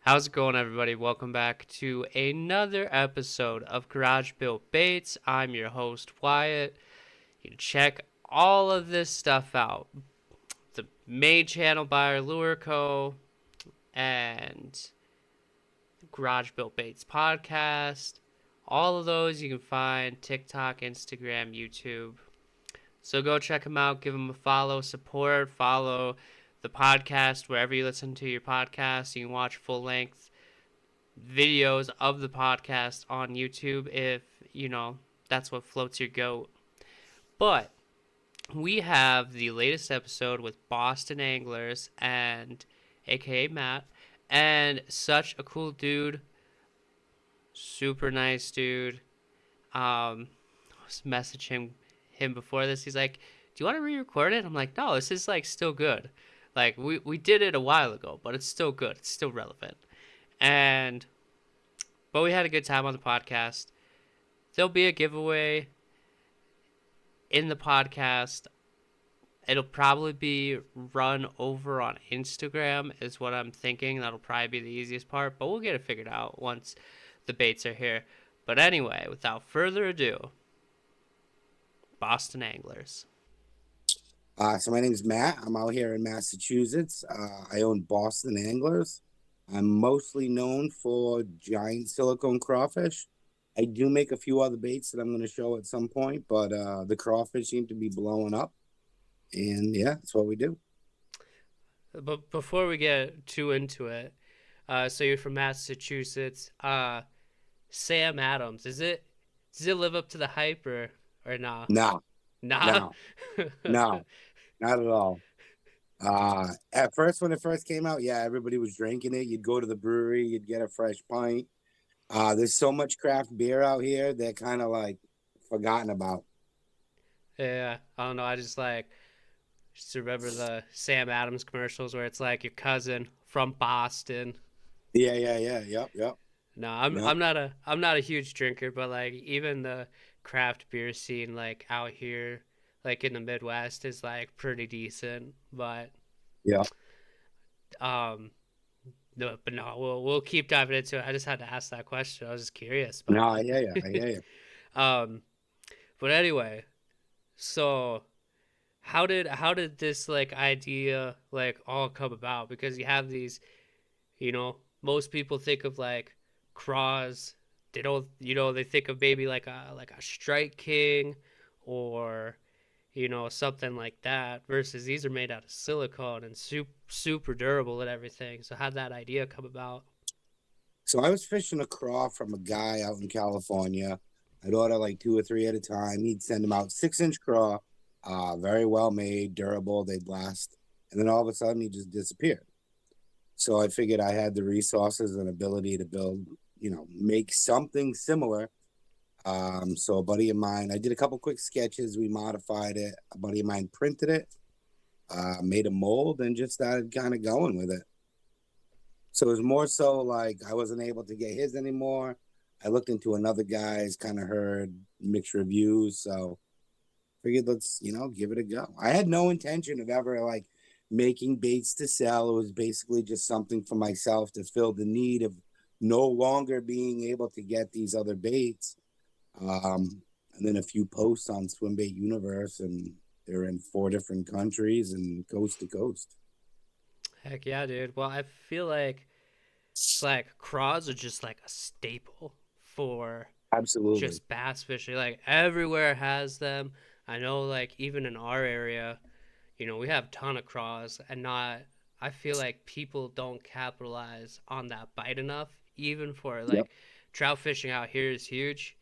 How's it going, everybody? Welcome back to another episode of Garage Built Baits. I'm your host, Wyatt. You can check all of this stuff out. The main channel by our Lure Co. and Garage Built Baits podcast. All of those you can find TikTok, Instagram, YouTube. So go check them out, give them a follow, follow the podcast wherever you listen to your podcast. You can watch full length videos of the podcast on YouTube if, that's what floats your goat. But we have the latest episode with Boston Anglers and aka Matt, and such a cool dude, super nice dude. I was messaging him before this. He's like, "Do you want to re-record it?" I'm like, "No, this is like still good. Like we did it a while ago, but it's still good. It's still relevant." And but we had a good time on the podcast. There'll be a giveaway in the podcast. It'll probably be run over on Instagram, is what I'm thinking. That'll probably be the easiest part, but we'll get it figured out once the baits are here. But anyway, without further ado, Boston Anglers. So my name is Matt. I'm out here in Massachusetts. I own Boston Anglers. I'm mostly known for giant silicone crawfish. I do make a few other baits that I'm going to show at some point, but the crawfish seem to be blowing up. And yeah, that's what we do. But before we get too into it, so you're from Massachusetts. Sam Adams, does it live up to the hype or nah? No, Nah. no, no, not at all. At first, when it first came out, yeah, everybody was drinking it. You'd go to the brewery, you'd get a fresh pint. There's so much craft beer out here, they're kind of like forgotten about. Yeah, I don't know. I just remember the Sam Adams commercials where it's like your cousin from Boston. Yeah, yeah, yeah, yep, yep, No, I'm yep. I'm not a I'm not a huge drinker, but like even the craft beer scene like out here, like in the Midwest, is like pretty decent. But Yeah. um, no, but no, we'll keep diving into it. I just had to ask that question. I was just curious, No, but I hear you. I hear you. um, but anyway, so how did this like idea like all come about? Because you have these, most people think of like Craws. They don't, they think of maybe like a Strike King or something like that. Versus these are made out of silicone and super durable and everything. So how'd that idea come about? So I was fishing a craw from a guy out in California. I'd order like two or three at a time. He'd send them out 6-inch craw, very well made, durable, they'd last. And then all of a sudden he just disappeared. So I figured I had the resources and ability to build, make something similar. So a buddy of mine, I did a couple quick sketches, we modified it. A buddy of mine printed it, made a mold, and just started kind of going with it. So it was more so like I wasn't able to get his anymore. I looked into another guy's, kind of heard mixed reviews. So figured let's, give it a go. I had no intention of ever like making baits to sell. It was basically just something for myself to fill the need of no longer being able to get these other baits. And then a few posts on Swim Bait Universe, and they're in 4 different countries and coast to coast. Heck yeah, dude. Well, I feel like it's like craws are just like a staple for Absolutely. just bass fishing. Like everywhere has them. I know, like even in our area, we have a ton of craws, and not. I feel like people don't capitalize on that bite enough. Even for Yep. like trout fishing out here is huge,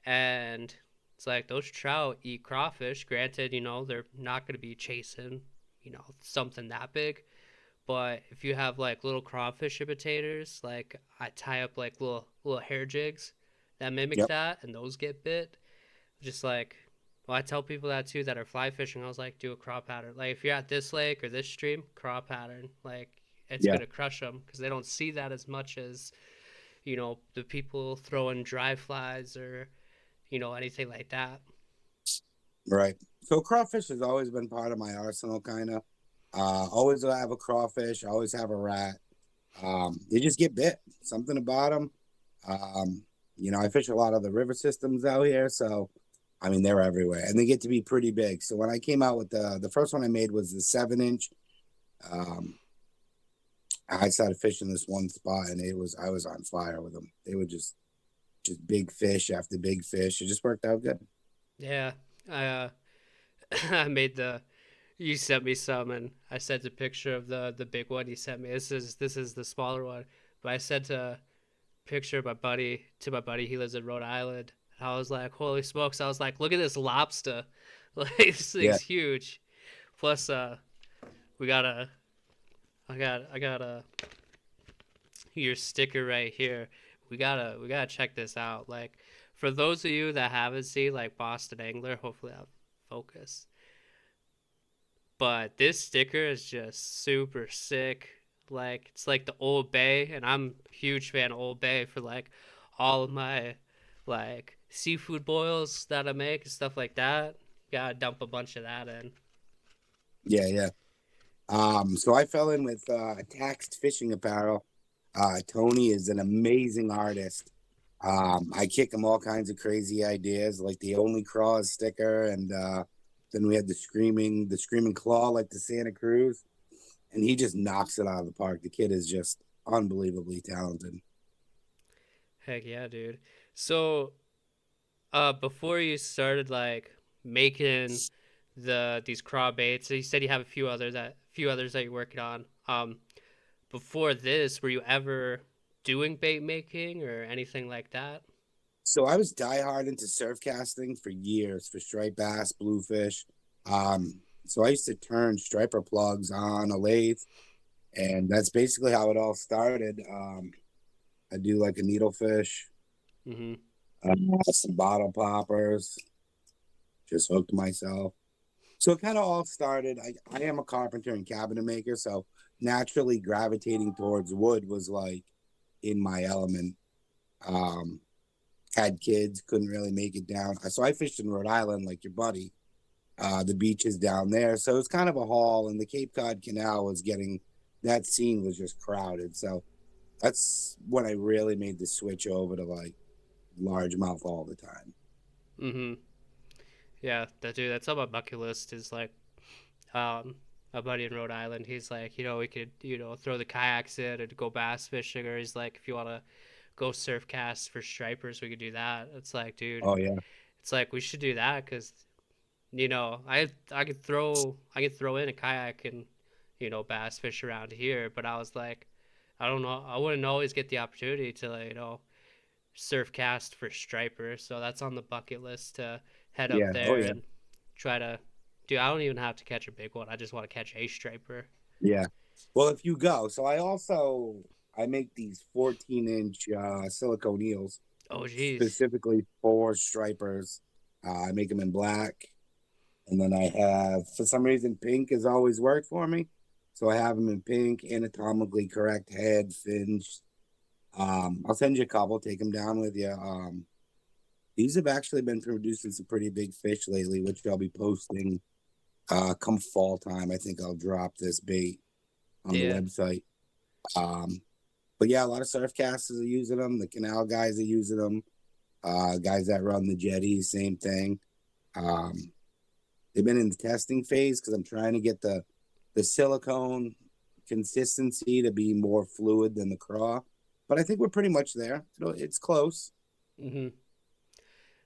and it's like those trout eat crawfish. Granted, they're not going to be chasing, something that big. But if you have like little crawfish imitators, like I tie up like little hair jigs that mimic Yep. that, and those get bit. Just like, well, I tell people that too that are fly fishing. I was like, do a craw pattern. Like if you're at this lake or this stream, craw pattern. Like it's Yeah. gonna crush them because they don't see that as much as the people throwing dry flies or anything like that. Right. So crawfish has always been part of my arsenal, kind of. Always have a crawfish. Always have a rat. They just get bit. Something about them. Um, I fish a lot of the river systems out here, so I mean they're everywhere, and they get to be pretty big. So when I came out with the first one I made was the 7 inch. Um, I started fishing this one spot, and I was on fire with them. They were just big fish after big fish. It just worked out good. Yeah, I I made the. You sent me some, and I sent a picture of the big one you sent me. This is the smaller one, but I sent a picture of my buddy. He lives in Rhode Island. I was like, holy smokes! I was like, look at this lobster. Like this Yeah, thing's huge. Plus, we got a I got a your sticker right here. We gotta check this out. Like for those of you that haven't seen like Boston Angler, hopefully I'll focus. But this sticker is just super sick. Like it's like the Old Bay, and I'm a huge fan of Old Bay for like all of my like seafood boils that I make and stuff like that. Gotta dump a bunch of that in. yeah, yeah. So I fell in with Taxed Fishing Apparel. Tony is an amazing artist. I kick him all kinds of crazy ideas, like the only Craw sticker, and then we had the screaming claw, like the Santa Cruz, and he just knocks it out of the park. The kid is just unbelievably talented. Heck yeah, dude. So before you started like making these craw baits, so you said you have a few others that you're working on. Before this, were you ever doing bait making or anything like that? So I was diehard into surf casting for years for striped bass, bluefish. So I used to turn striper plugs on a lathe, and that's basically how it all started. I do like a needlefish, Mm-hmm. some bottle poppers, just hooked myself. So it kind of all started. I am a carpenter and cabinet maker, so naturally gravitating towards wood was like in my element. Um, had kids, couldn't really make it down. So I fished in Rhode Island, like your buddy. The beaches down there, so it's kind of a haul. And the Cape Cod Canal was getting that scene was just crowded. So that's when I really made the switch over to like largemouth all the time. Mm-hmm. Yeah, that's on my bucket list is like um a buddy in Rhode Island. He's like, we could, throw the kayaks in and go bass fishing, or he's like, if you wanna go surf cast for stripers, we could do that. It's like, dude, Oh yeah, it's like we should do that because I could throw in a kayak and bass fish around here, but I was like, I don't know, I wouldn't always get the opportunity to surf cast for striper, so that's on the bucket list to head up yeah, oh there yeah, and try to. Dude, I don't even have to catch a big one. I just want to catch a striper. yeah. Well, if you go, so I make these 14-inch silicone eels Oh, jeez. specifically for stripers. I make them in black. And then I have, for some reason, pink has always worked for me. So I have them in pink, anatomically correct head, fins. I'll send you a couple, take them down with you. These have actually been producing some pretty big fish lately, which I'll be posting come fall time. I think I'll drop this bait on the Yeah. website. Um, but yeah, a lot of surf casters are using them. The canal guys are using them. Guys that run the jetties, same thing. Um, they've been in the testing phase because I'm trying to get the silicone consistency to be more fluid than the craw. But I think we're pretty much there. It's close. Mhm.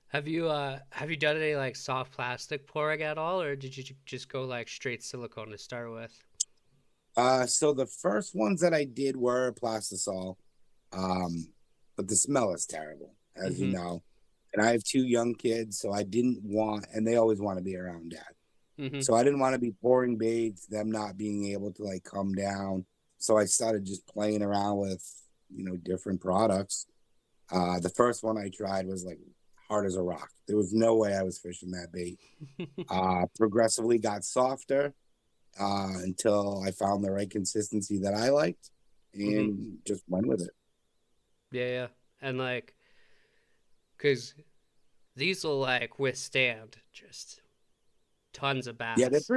Have you done any like soft plastic pouring at all, or did you just go like straight silicone to start with? So the first ones that I did were plastisol, um, but the smell is terrible, as you Mhm. know. And I have two young kids, so I didn't want, and they always want to be around dad. Mhm. So I didn't want to be pouring baits, them not being able to like come down. So I started just playing around with, different products. The first one I tried was like hard as a rock. There was no way I was fishing that bait. Progressively got softer until I found the right consistency that I liked Mhm. and just went with it. Yeah, yeah. And like, cause these will like withstand just tons of Yeah, bass.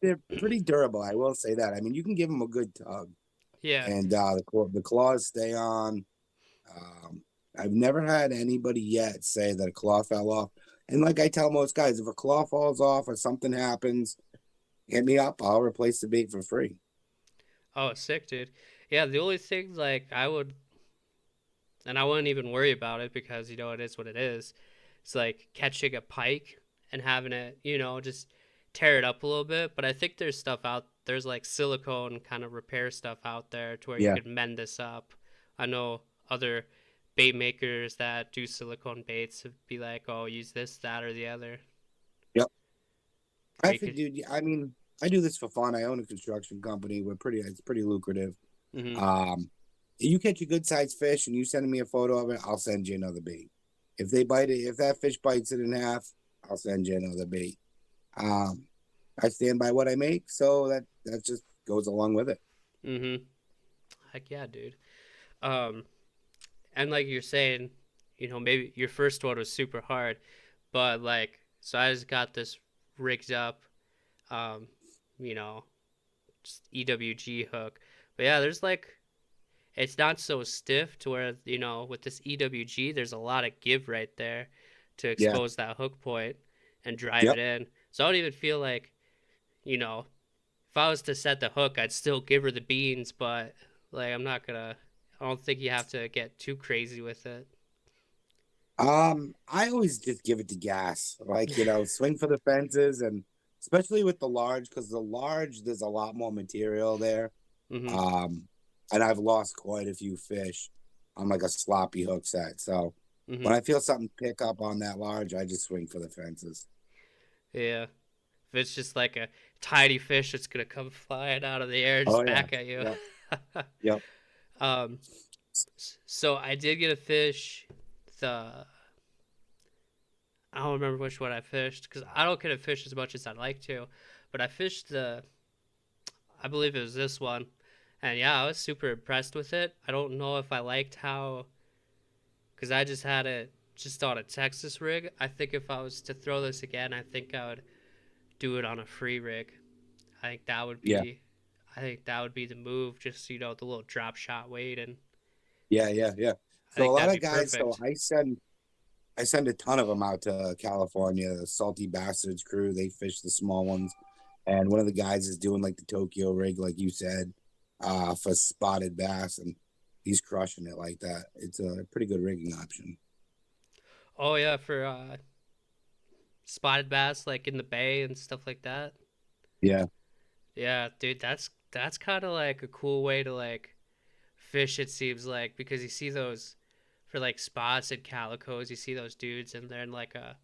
they're pretty durable. I will say that. I mean, you can give them a good tug. Yeah. and the claws stay on. Um, I've never had anybody yet say that a claw fell off. And like I tell most guys, if a claw falls off or something happens, hit me up. I'll replace the bait for free. Oh, sick, dude. Yeah, the only thing like I would, and I wouldn't even worry about it because it is what it is. It's like catching a pike and having it, just tear it up a little bit. But I think there's like silicone kind of repair stuff out there to where you Yeah. could mend this up. I know other bait makers that do silicone baits would be like, oh, use this, that, or the other. Yep. Or I you think, could, dude. I mean, I do this for fun. I own a construction company. It's pretty lucrative. mm-hmm, Um, if you catch a good sized fish and you send me a photo of it, I'll send you another bait. If they bite it, if that fish bites it in half, I'll send you another bait. Um, I stand by what I make, so that just goes along with it. mm-hmm. Heck yeah, dude. Um, and like you're saying, maybe your first one was super hard, but like, so I just got this rigged up, um, you know, just EWG hook. But yeah, there's like, it's not so stiff to where, with this EWG, there's a lot of give right there to Yeah. expose that hook point and drive it Yep. in. So I don't even feel like, you know, if I was to set the hook, I'd still give her the beans, but like, I don't think you have to get too crazy with it. I always just give it to gas. Like, swing for the fences and especially with the large, because the large, there's a lot more material there. Mm-hmm. Um, and I've lost quite a few fish on like a sloppy hook set. So when Mm-hmm. I feel something pick up on that large, I just swing for the fences. Yeah. If it's just like a tiny fish that's gonna come flying out of the air Oh just yeah. back at you. Yep. Yep. um, so I did get a fish. The I don't remember which one I fished because I don't get to fish as much as I'd like to, but I fished I believe it was this one, and yeah, I was super impressed with it. I don't know if I liked how, because I just had it just on a Texas rig. I think if I was to throw this again, I think I would do it on a free rig. I think that would Yeah. be, I think that would be the move. Just the little drop shot weight, and Yeah. Yeah. Yeah. I So a think lot that'd of be guys, so perfect. I send a ton of them out to California, the Salty Bastards crew. They fish the small ones. And one of the guys is doing like the Tokyo rig, like you said, for spotted bass, and he's crushing it like that. It's a pretty good rigging option. Oh yeah, for spotted bass like in the bay and stuff like that. Yeah. Yeah, dude, that's kind of like a cool way to like fish. It seems like because you see those for like spots and calicos, you see those dudes and they're in like a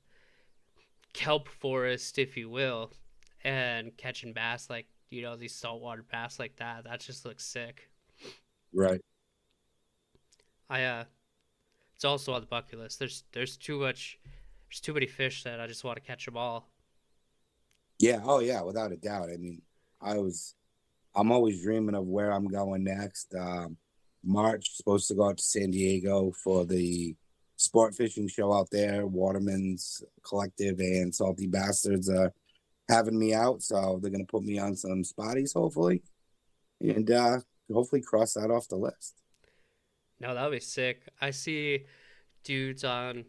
kelp forest, if you will, and catching bass like these saltwater bass like that. That just looks sick. Right. I it's also on the bucket list. There's too many fish that I just want to catch them all. Yeah. Oh yeah, without a doubt. I mean, I'm always dreaming of where I'm going next. March, supposed to go out to San Diego for the sport fishing show out there. Waterman's Collective and Salty Bastards are having me out, so they're gonna put me on some spotties, hopefully, and hopefully cross that off the list. No, that would be sick. I see dudes on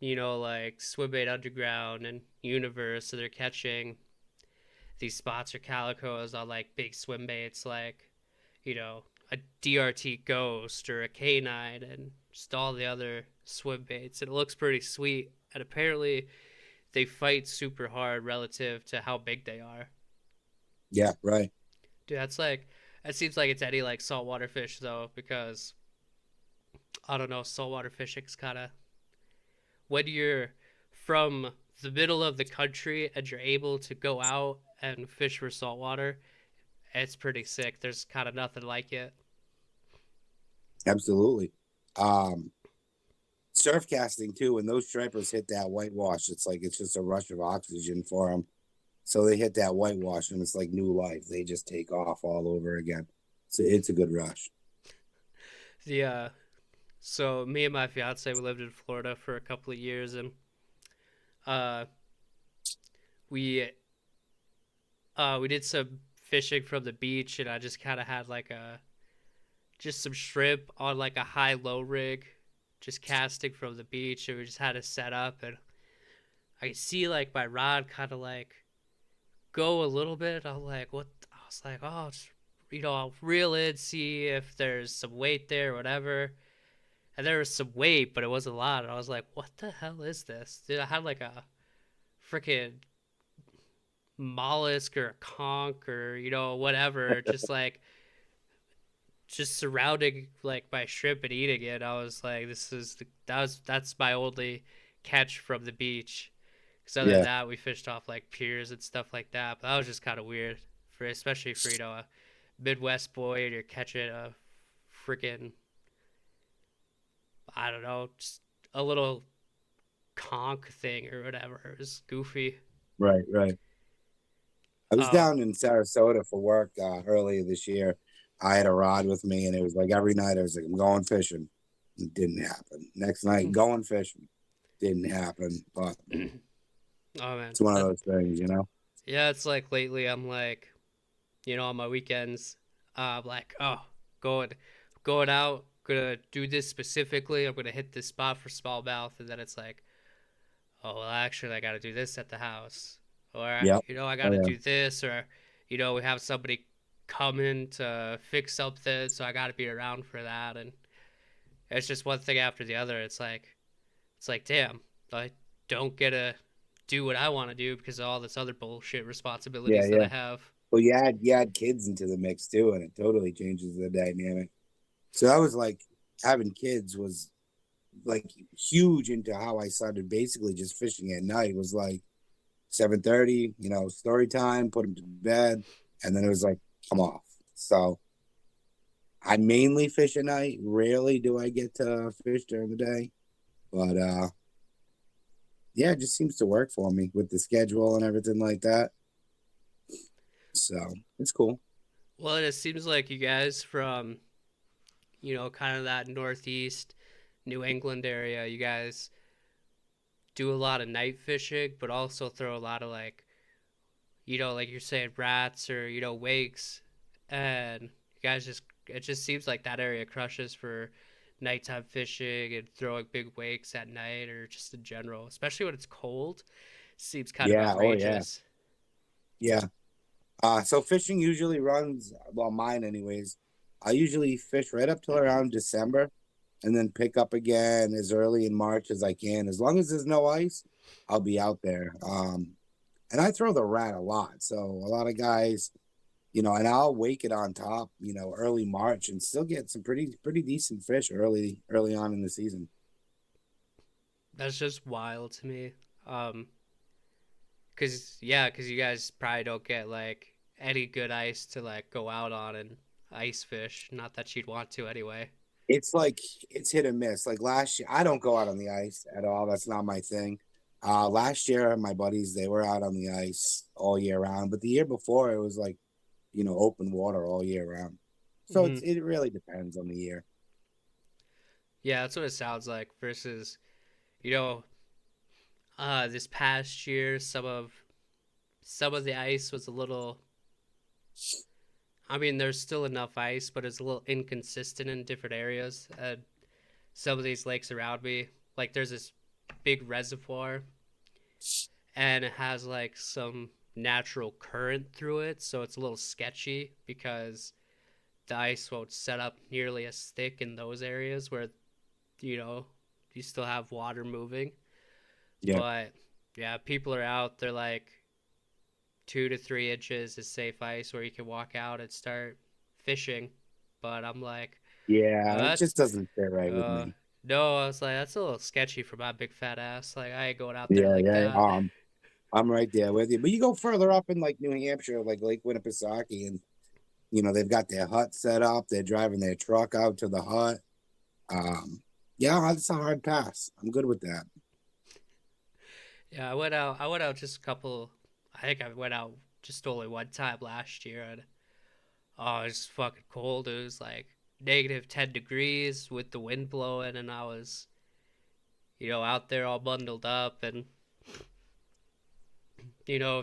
like Swimbait Underground and Universe, so they're catching these spots or calicos on like big swim baits like, a DRT Ghost or a Canine and just all the other swim baits. And it looks pretty sweet. And apparently they fight super hard relative to how big they are. Yeah, right. Dude, that seems like it's any like saltwater fish though, because I don't know, saltwater fishing's kind of when you're from the middle of the country and you're able to go out and fish for saltwater, it's pretty sick. There's kind of nothing like it. Absolutely. Um, Surf casting too, when those stripers hit that whitewash, it's like it's just a rush of oxygen for them. So they hit that whitewash and it's like new life. They just take off all over again. So it's a good rush. The So me and my fiance we lived in Florida for a couple of years, and uh we we did some fishing from the beach, and I just kind of had like a just some shrimp on like a high-low rig, just casting from the beach, and we just had it set up, and I could see like my rod kind of like go a little bit. I was like, what? I was like, oh, just, I'll reel in, see if there's some weight there, or whatever. And there was some weight, but it wasn't a lot. And I was like, what the hell is this? Dude, I had like a freaking mollusk or a conch or whatever, just surrounding like my shrimp and eating it. I was like, that's my only catch from the beach. Because other than Yeah, that, we fished off like piers and stuff like that. But that was just kind of weird, for especially for a Midwest boy and you're catching a freaking, I don't know, just a little conch thing or whatever. It was goofy. right, right. I was Um, down in Sarasota for work earlier this year. I had a rod with me, and it was like every night I was like, I'm going fishing. It didn't happen. Next night, going fishing. Didn't happen. But oh man, it's one of those things. yeah, it's like lately I'm like, on my weekends, I'm like, oh, going, going out, gonna do this specifically. I'm gonna hit this spot for smallmouth, and then it's like, oh well, actually, I gotta do this at the house, or Yep. I Oh gotta yeah. do this, or we have somebody coming to fix something, so I gotta be around for that, and it's just one thing after the other. It's like, damn, I don't get to do what I want to do because of all this other bullshit Yeah, responsibilities that yeah. I have. Well, you add kids into the mix too, and it totally changes the dynamic. So that was like having kids was like huge into how I started basically just fishing at night. It was like 7:30, story time, put them to bed, and then it was like, come off. So I mainly fish at night. Rarely do I get to fish during the day. But yeah, it just seems to work for me with the schedule and everything like that. So it's cool. Well, it seems like you guys from, kind of that northeast New England area, you guys do a lot of night fishing, but also throw a lot of like, like you're saying, rats or, wakes. And you guys it just seems like that area crushes for nighttime fishing and throwing big wakes at night or just in general, especially when it's cold. Seems kind of Yeah. Oh yeah. outrageous. Yeah. So fishing usually runs, well, mine anyways. I usually fish right up till around December and then pick up again as early in March as I can. As long as there's no ice, I'll be out there. And I throw the rat a lot. So a lot of guys, and I'll wake it on top, early March and still get some pretty decent fish early on in the season. That's just wild to me. Um, cause you guys probably don't get like any good ice to like go out on and ice fish. Not that you'd want to anyway. It's like it's hit and miss. Like last year, I don't go out on the ice at all. That's not my thing. Last year, my buddies they were out on the ice all year round, but the year before it was like open water all year round. So Hmm. it really depends on the year. Yeah, that's what it sounds like. Versus, you know, this past year, some of the ice was a little. I mean, there's still enough ice, but it's a little inconsistent in different areas. Some of these lakes around me, like there's this big reservoir, and it has like some natural current through it, so it's a little sketchy because the ice won't set up nearly as thick in those areas where you know you still have water moving. Yeah, But yeah, people are out. They're like 2 to 3 inches is safe ice where you can walk out and start fishing. But I'm like, yeah, it that's just doesn't fit right with uh, me. no. I was like, that's a little sketchy for my big fat ass. Like I ain't going out there Yeah, like yeah, that. I'm right there with you. But you go further up in like New Hampshire, like Lake Winnipesaukee, and they've got their hut set up. They're driving their truck out to the hut. Um, yeah, it's a hard pass. I'm good with that. Yeah, I went out. I went out just a couple. I think I went out just only one time last year, and oh, it was fucking cold. It was like -10 degrees with the wind blowing, and I was, out there all bundled up and,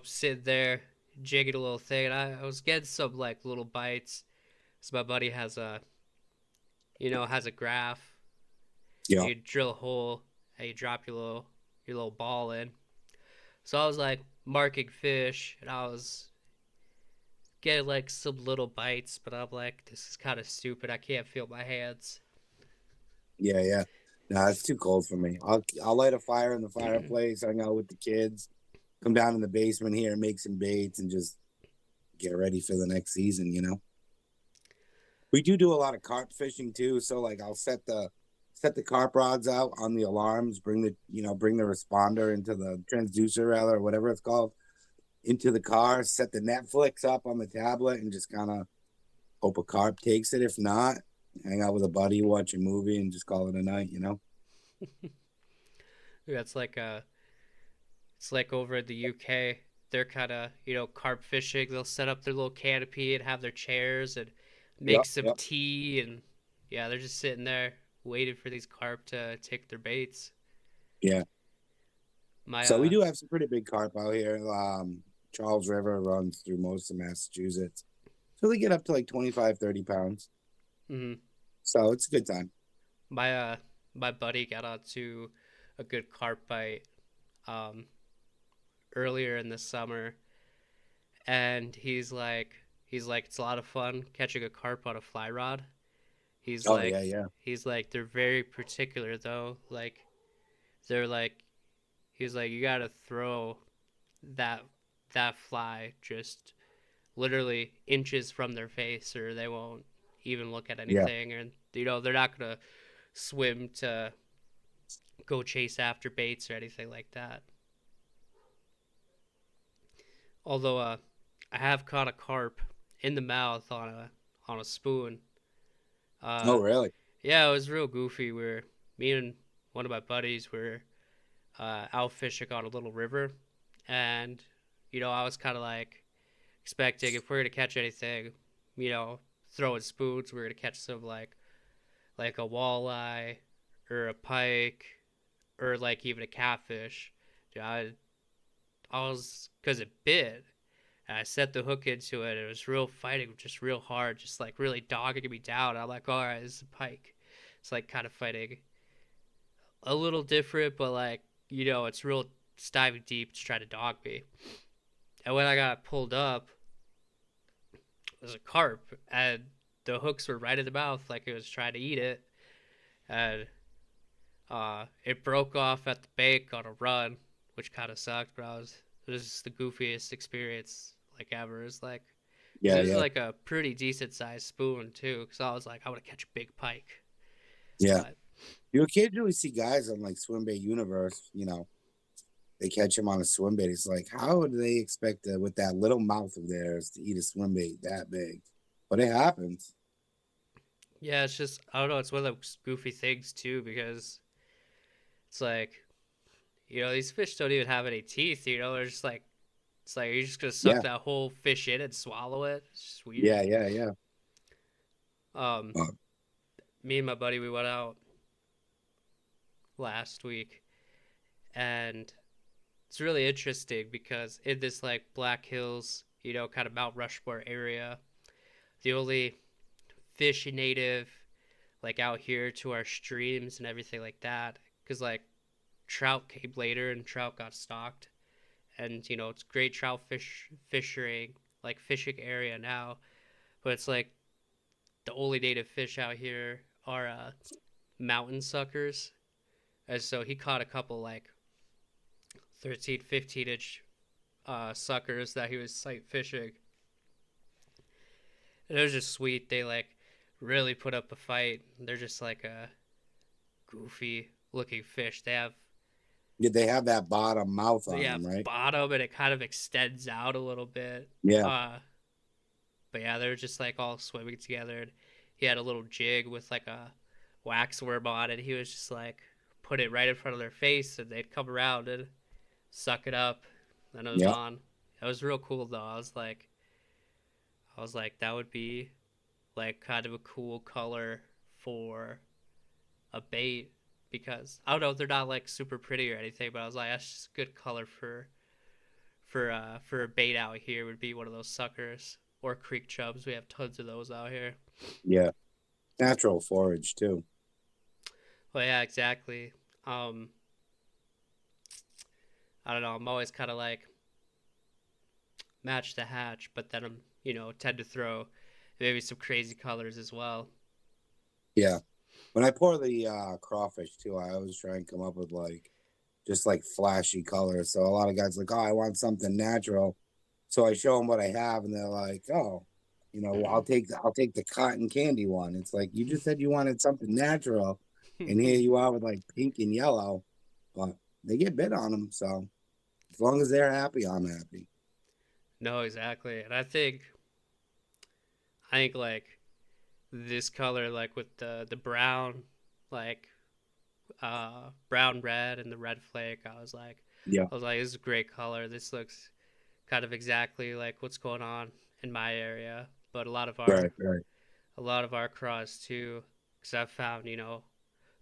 sitting there jigging a little thing. And I was getting some like little bites. So my buddy has a has a graph. Yeah. You drill a hole and you drop your little ball in. So I was like marking fish, and I was getting like some little bites, but I'm like, this is kind of stupid. I can't feel my hands. Yeah, yeah. Nah, it's too cold for me. I'll light a fire in the fireplace, hang out with the kids, come down in the basement here, make some baits, and just get ready for the next season. We do a lot of carp fishing too, so like I'll set the carp rods out on the alarms, bring the responder into the transducer rather, or whatever it's called, into the car, set the Netflix up on the tablet, and just kind of hope a carp takes it. If not, hang out with a buddy, watch a movie, and just call it a night. Yeah, it's like over in the UK. They're kind of carp fishing. They'll set up their little canopy and have their chairs and make Yep, some yep, tea, and yeah, they're just sitting there waiting for these carp to take their baits. yeah. My So we do have some pretty big carp out here. Charles River runs through most of Massachusetts. So they get up to like 25, 30 pounds. mhm. So it's a good time. my uh my buddy got onto a good carp bite um earlier in the summer, and he's like it's a lot of fun catching a carp on a fly rod. He's Oh, like yeah, yeah. he's like they're very particular though. Like they're like he's like you gotta throw that that fly just literally inches from their face, or they won't even look at Yeah, anything, and they're not gonna swim to go chase after baits or anything like that. Although I have caught a carp in the mouth on a spoon. oh, Uh, really? yeah, it was real goofy. Me and one of my buddies were out fishing on a little river, and I was kind of like expecting if we're gonna catch anything, you know, throwing spoons, we're gonna catch some like a walleye or a pike or like even a catfish. Dude, I was because it bit. And I set the hook into it. It was real fighting, just real hard, just like really dogging me down. I'm like, all right, this is a pike. It's like kind of fighting a little different, but like it's real diving deep to try to dog me. And when I got pulled up, it was a carp, and the hooks were right in the mouth, like it was trying to eat it, and it broke off at the bank on a run, which kind of sucked. But it was just the goofiest experience like ever. It's like, because Yeah, it was yeah, like a pretty decent sized spoon too. Because I was like, I want to catch a big pike, yeah. but You occasionally see guys on like Swim Bait Universe, they catch him on a swim bait. It's like, how do they expect with that little mouth of theirs to eat a swim bait that big? But it happens. yeah, it's just I don't know. It's one of those goofy things too, because it's like these fish don't even have any teeth. They're just like it's like you're just gonna suck Yeah, that whole fish in and swallow it. It's just weird. yeah, yeah, yeah. Um, Uh, Me and my buddy we went out last week, and it's really interesting because in this like Black Hills, kind of Mount Rushmore area, the only fish native like out here to our streams and everything like that, because like trout came later and trout got stocked, and it's great trout fishing like fishing area now, but it's like the only native fish out here are mountain suckers. And so he caught a couple like 13, 15 inch suckers that he was sight fishing. And it was just sweet. They like really put up a fight. They're just like a goofy looking fish. yeah, they have that bottom mouth They on have them, right? bottom, and it kind of extends out a little bit. Yeah, Uh, but yeah, they're just like all swimming together. And he had a little jig with like a wax worm on it. He was just like put it right in front of their face, and they'd come around and suck it up. Then it was yeah, on. It was real cool though. I was like, that would be like kind of a cool color for a bait, because I don't know, they're not like super pretty or anything, but I was like, that's just good color for a bait out here would be one of those suckers or creek chubs. We have tons of those out here. yeah. Natural forage too. Well, yeah, exactly. Um, I don't know. I'm always kind of like match the hatch, but then I'm, tend to throw maybe some crazy colors as well. Yeah. When I pour the crawfish too, I always try and come up with like just like flashy colors. So a lot of guys like, oh, I want something natural. So I show them what I have, and they're like, oh, I'll take the cotton candy one. It's like you just said you wanted something natural, and here you are with like pink and yellow, but they get bid on them. So as long as they're happy, I'm happy. No, exactly. And I think like this color, like with the brown, like brown red and the red flake, Yeah, I was like, this is a great color. This looks kind of exactly like what's going on in my area. But right, right. a lot of our craws too, because I've found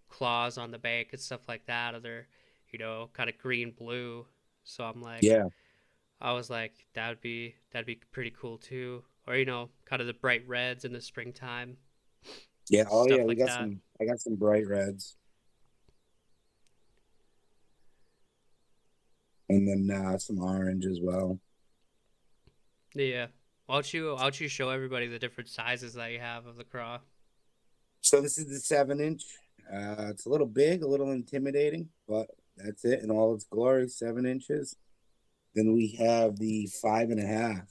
claws on the bank and stuff like that, or they're kind of green blue. So Yeah, I was like, that'd be pretty cool too, or kind of the bright reds in the springtime, yeah. Oh yeah, stuff we like got that. some. I got some bright reds, and then some orange as well. Yeah. Why don't you show everybody the different sizes that you have of the craw? So this is the 7 inch. It's a little big, a little intimidating, but that's it in all its glory. 7 inches. Then we have the 5.5,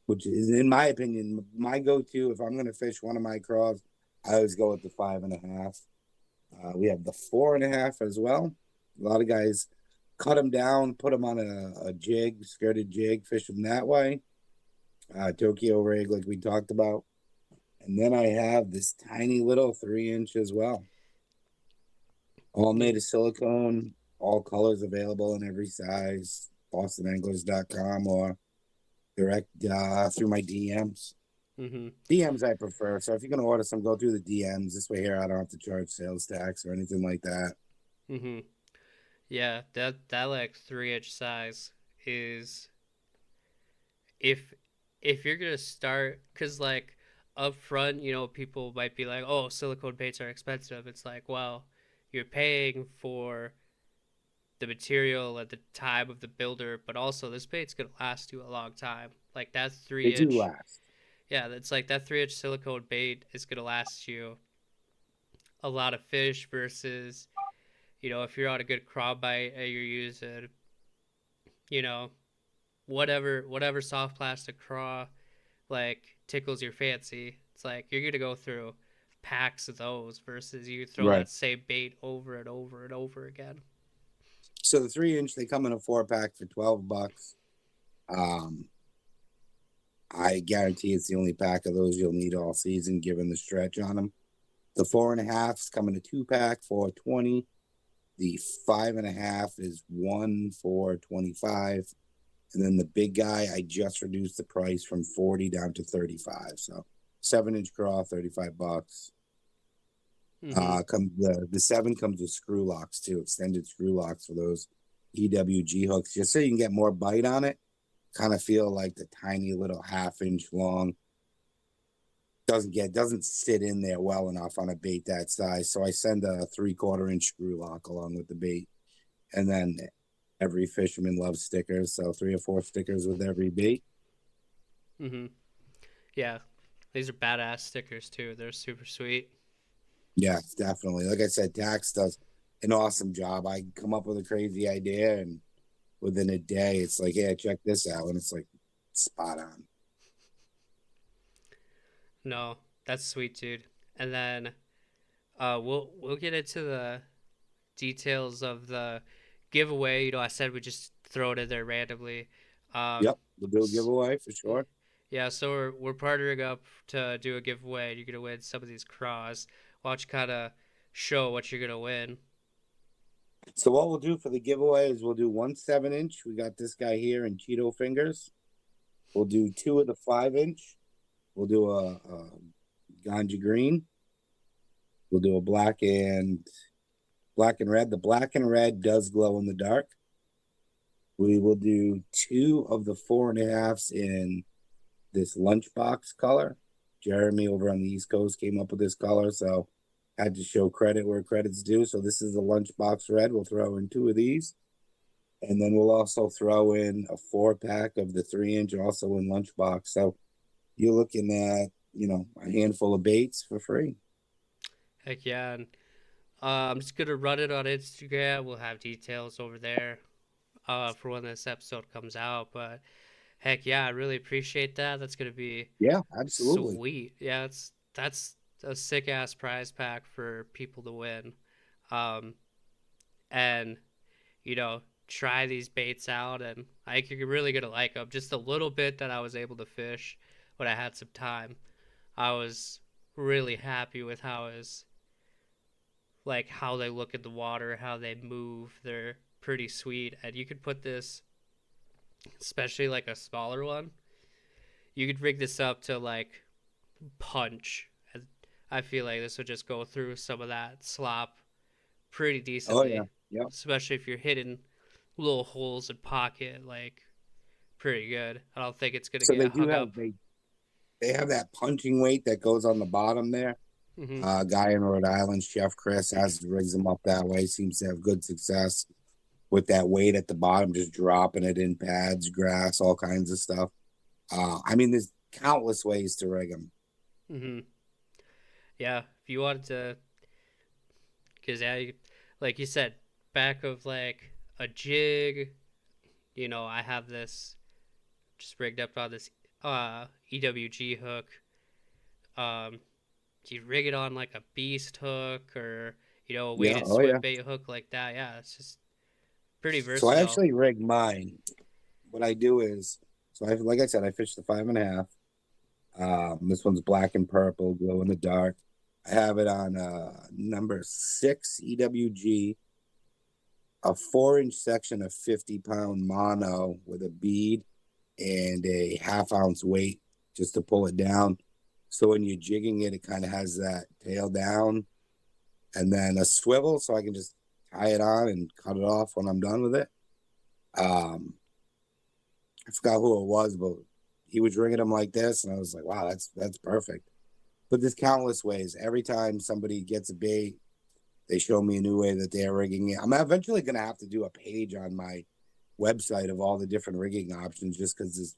which is, in my opinion, my go-to. If I'm going to fish one of my craws, I always go with the 5.5. We have the 4.5 as well. A lot of guys cut them down, put them on a jig, skirted jig, fish them that way. Tokyo rig, like we talked about. And then I have this tiny little 3 inch as well. All Yeah. made of silicone, all colors available in every size. BostonAnglers.com or direct through my DMs. Mhm. DMs I prefer. So if you're gonna order some, go through the DMs. This way here I don't have to charge sales tax or anything like that. Mhm. Yeah, that like 3-inch size is if if you're gonna start, cause like up front, people might be like, oh, silicone baits are expensive. It's like, well, you're paying for the material at the time of the builder, but also this bait's gonna last you a long time. Like that They three do inch, last. yeah, that's like that 3-inch silicone bait is gonna last you a lot of fish versus, if you're on a good craw bite and you're using, you know, whatever soft plastic craw like tickles your fancy. It's like you're gonna go through packs of those versus you throw Right. that same bait over and over and over again. So the 3 inch, they come in a 4 pack for $12. Um, I guarantee it's the only pack of those you'll need all season, given the stretch on them. The 4.5s come in a 2 pack for 20. The 5.5 is one for 25. And then the big guy, I just reduced the price from 40 down to 35. So 7 inch craw, $35. Mm-hmm. Come the 7 comes with screw locks too, extended screw locks for those EWG hooks, just so you can get more bite on it. Kind of feel like the tiny little 1/2 inch long doesn't sit in there well enough on a bait that size. So I send a 3/4 inch screw lock along with the bait, and then every fisherman loves stickers, so 3 or 4 stickers with every bait. Mm-hmm. Yeah, these are badass stickers too. They're super sweet. Yeah, definitely. Like I said, Dax does an awesome job. I come up with a crazy idea, and within a day, it's like, yeah, check this out, and it's like spot on. No, that's sweet, dude. And then we'll get into the details of the giveaway. I said we just throw it in there randomly. Um, Yep, we'll do a giveaway for sure. yeah, so we're partnering up to do a giveaway. You're gonna win some of these craws. Why don't you kind of show what you're gonna win? So what we'll do for the giveaway is we'll do one 7 inch. We got this guy here in Cheeto fingers. We'll do two of the 5 inch. We'll do a ganja green. We'll do a black and red. The black and red does glow in the dark. We will do two of the 4.5s in this lunchbox color. Jeremy over on the East Coast came up with this color, so had to show credit where credit's due. So this is the lunchbox red. We'll throw in 2 of these. And then we'll also throw in a 4-pack of the 3-inch also in lunchbox. So you're looking at, a handful of baits for free. Heck yeah. And I'm just gonna run it on Instagram. We'll have details over there for when this episode comes out. But heck yeah, I really appreciate that. That's gonna be Yeah, absolutely. sweet. Yeah, that's a sick ass prize pack for people to win. Um, and try these baits out, and I think you're really gonna like them. Just a little bit that I was able to fish when I had some time, I was really happy with how they look at the water, how they move. They're pretty sweet, and you could put this, especially like a smaller one. You could rig this up to like punch. And I feel like this would just go through some of that slop pretty Oh yeah. decently, Yep. especially if you're hitting little holes in pocket, like pretty good. I don't think it's gonna So get they do hung have up. they have that punching weight that goes on the bottom there. Hmm. Guy in Rhode Island, Chef Chris, has rigs them up that way. Seems to have good success with that weight at the bottom, just dropping it in pads, grass, all kinds of stuff. I mean, there's countless ways to rig them. Hmm. Yeah, if you wanted to, because yeah, like you said, back of like a jig, I have this just rigged up on this EWG hook. Um, you rig it on like a beast hook or a Yeah. weighted Oh swim yeah. bait hook like that. Yeah, it's just pretty So I versatile. actually rig mine. What I do is, like I said, I fish the 5.5. This one's black and purple, glow in the dark. I have it on number 6 EWG, a 4-inch section of 50-pound mono with a bead and a half-ounce weight just to pull it down. So when you're jigging it, it kind of has that tail down, and then a swivel so I can just tie it on and cut it off when I'm done with it. Um, I forgot who it was, but he was rigging them like this, and I was like, wow, that's perfect. But there's countless ways. Every time somebody gets a bait, they show me a new way that they're rigging it. I'm eventually going to have to do a page on my website of all the different rigging options just because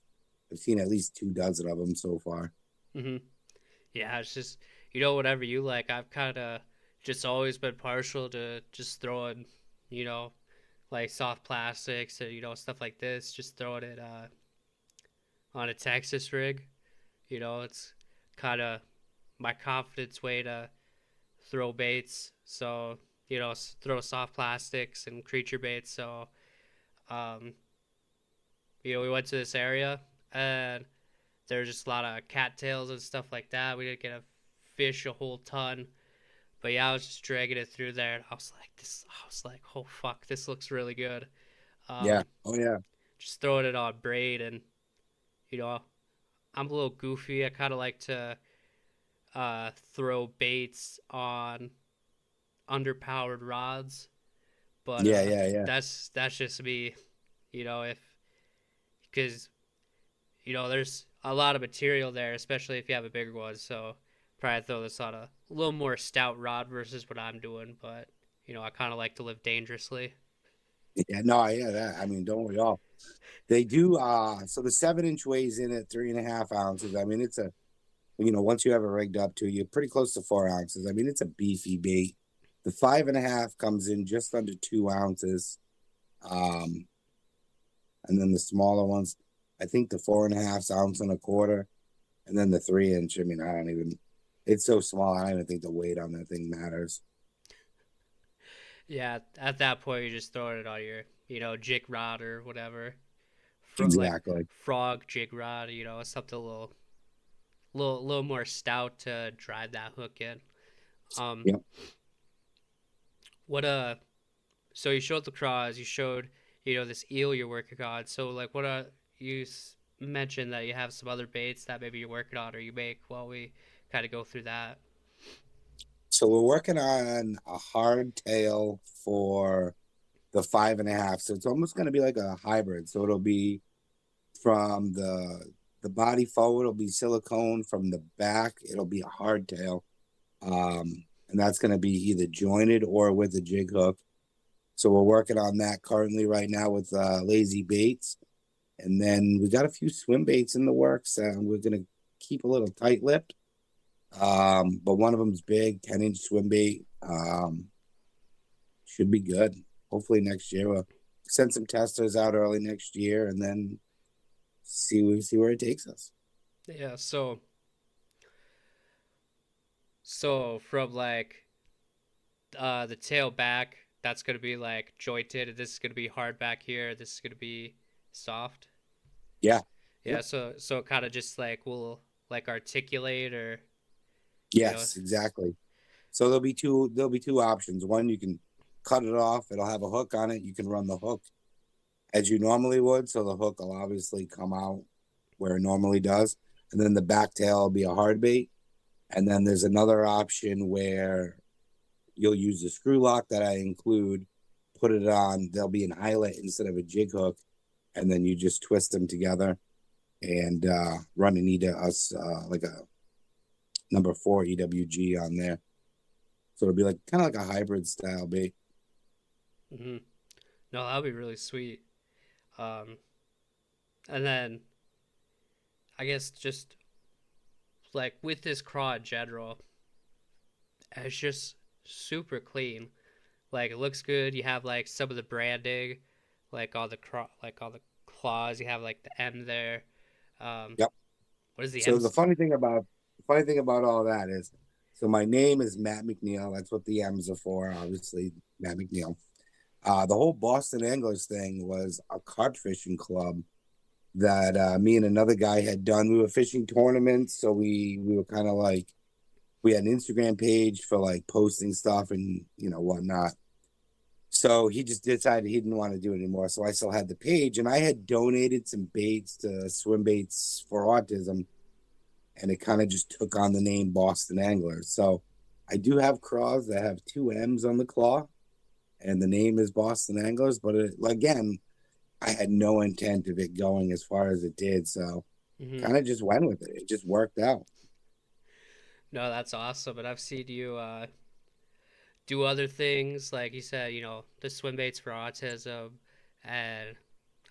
I've seen at least 24 of them so far. Hmm. Yeah, it's just whatever you like. I've kind of just always been partial to just throwing, you know, like soft plastics or stuff like this. Just throwing it on a Texas rig. It's kind of my confidence way to throw baits. So throw soft plastics and creature baits. So um, we went to this area and there's just a lot of cattails and stuff like that. We didn't get to fish a whole ton, but yeah, I was just dragging it through there, and I was like, this. I was like, oh fuck, this looks really good. Yeah. Um, Oh, yeah. just throwing it on braid, and you know, I'm a little goofy. I kind of like to throw baits on underpowered rods, but Yeah. Yeah. Yeah. that's just me. If because there's a lot of material there, especially if you have a bigger one. So probably throw this on a little more stout rod versus what I'm doing. But I kind of like to live dangerously. Yeah. No, yeah. That, I mean, don't we all? They do. So the 7-inch weighs in at 3.5 ounces. I mean, it's once you have it rigged up to you, pretty close to 4 ounces. I mean, it's a beefy bait. The 5.5 comes in just under 2 ounces. Um, and then the smaller ones, I think the 4.5 ounce and a quarter, and then the 3-inch. I mean, I don't even. It's so small. I don't even think the weight on that thing matters. Yeah, at that point you're just throwing it on your jig rod or whatever, like Exactly. frog jig rod. Something a little more stout to drive that hook in. Um, Yep. what So you showed the craws, you showed this eel you're working on. So like, what you mentioned that you have some other baits that maybe you're working on or you make while we kind of go through that. So we're working on a hard tail for the 5.5. So it's almost going to be like a hybrid. So it'll be from the The body forward will be silicone. From the back, it'll be a hardtail. And that's going to be either jointed or with a jig hook. So we're working on that currently right now with lazy baits. And then we got a few swim baits in the works. We're going to keep a little tight lipped. But one of them's big, 10-inch swim bait. Should be good. Hopefully next year we'll send some testers out early next year and then see where it takes us. Yeah, so from like the tail back, that's gonna be like jointed, and this is gonna be hard back here. This is gonna be soft. Yeah. Yeah, Yep. so it kind of just like will like articulate or you know. Yes, exactly. So there'll be two options. One, you can cut it off. It'll have a hook on it. You can run the hook as you normally would. So the hook will obviously come out where it normally does. And then the back tail will be a hard bait. And then there's another option where you'll use the screw lock that I include, put it on, there'll be an eyelet instead of a jig hook, and then you just twist them together and run an like a number 4 EWG on there. So it'll be like kind of like a hybrid style bait. Hmm. No, that'll be really sweet. Um, and then I guess just like with this craw in general, it's just super clean. Like it looks good. You have like some of the branding, like all the like all the claws. You have like the M there. Um, Yep. what is the So M? the funny thing about all that is, so my name is Matt McNeil. That's what the M's are for, obviously, Matt McNeil. The whole Boston Anglers thing was a carp fishing club that me and another guy had done. We were fishing tournaments, so we were kind of like, we had an Instagram page for like posting stuff and whatnot. So he just decided he didn't want to do it anymore. So I still had the page, and I had donated some baits to Swim Baits for Autism, and it kind of just took on the name Boston Anglers. So I do have craws that have two M's on the claw, and the name is Boston Anglers. But again, I had no intent of it going as far as it did. So Mm-hmm. kind of just went with it. It just worked out. No, that's awesome. And I've seen you do other things, like you said, the swim baits for autism, and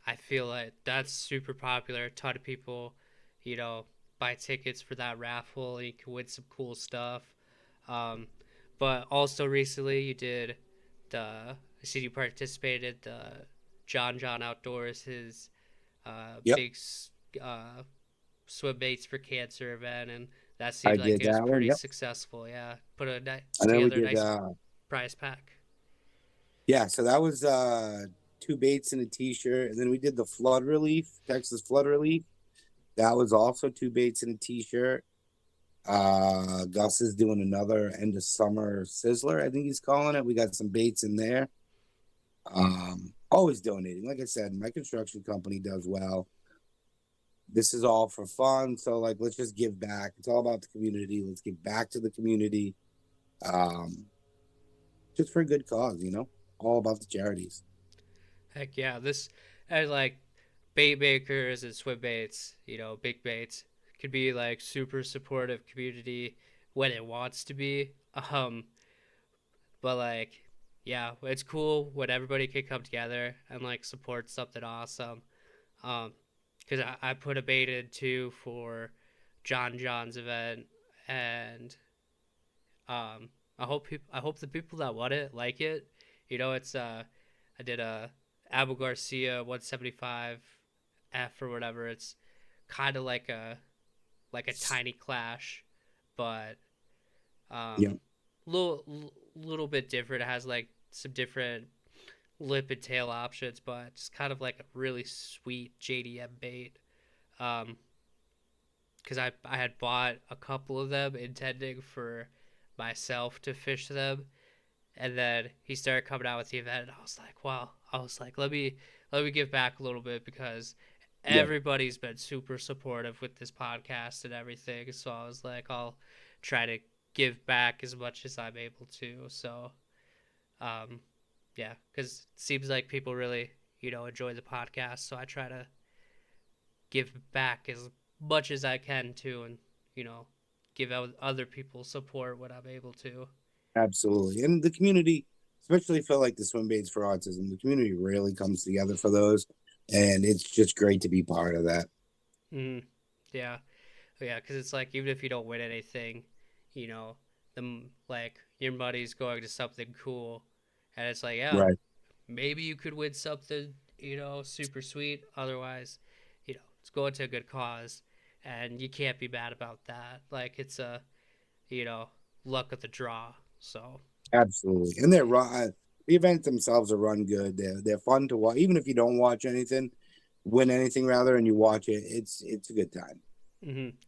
I feel like that's super popular. A ton of people, you know, buy tickets for that raffle. You can win some cool stuff. Um, but also recently, you did I see you participated the John Outdoors, his Yep, big uh, swim baits for cancer event, and that I seemed like did it was that one. pretty Yep. successful. Yeah, put And then we together a did nice prize pack. yeah, so that was two baits and a t-shirt. And then we did the flood relief, Texas flood relief. That was also two baits and a t-shirt. Gus is doing another end of summer sizzler, I think he's calling it. We got some baits in there. Always donating. Like I said, my construction company does well. This is all for fun. So like let's just give back. It's all about the community. Let's give back to the community. Um, just for a good cause. All about the charities. Heck yeah, this and like bait makers and swim baits, big baits could be like super supportive community when it wants to be. But like, yeah, it's cool when everybody can come together and like support something awesome. Um, because I put a bait in too for John's event, and I hope the people that want it like it. It's I did a Abu Garcia 175 F or whatever. It's kind of like a tiny clash, but Yeah. um, little bit different. It has like some different lip and tail options, but it's kind of like a really sweet JDM bait. Um, because I had bought a couple of them intending for myself to fish them, and then he started coming out with the event, and I was like, wow. I was like, let me give back a little bit because Yeah. everybody's been super supportive with this podcast and everything. So I was like, I'll try to give back as much as I'm able to. So, um, yeah, because it seems like people really, enjoy the podcast. So I try to give back as much as I can too, and you know, give out other people support when I'm able to. Absolutely. And the community, especially for like the swim baits for autism, the community really comes together for those. And it's just great to be part of that. Mm, yeah, yeah, because it's like even if you don't win anything, you know, like your money's going to something cool, and it's like, yeah, Right. maybe you could win something, super sweet. Otherwise, it's going to a good cause, and you can't be mad about that. Like it's a, you know, luck of the draw. So, Absolutely. And they're run the events themselves are run good. They're fun to watch. Even if you don't watch anything, win anything rather, and you watch it, it's a good time.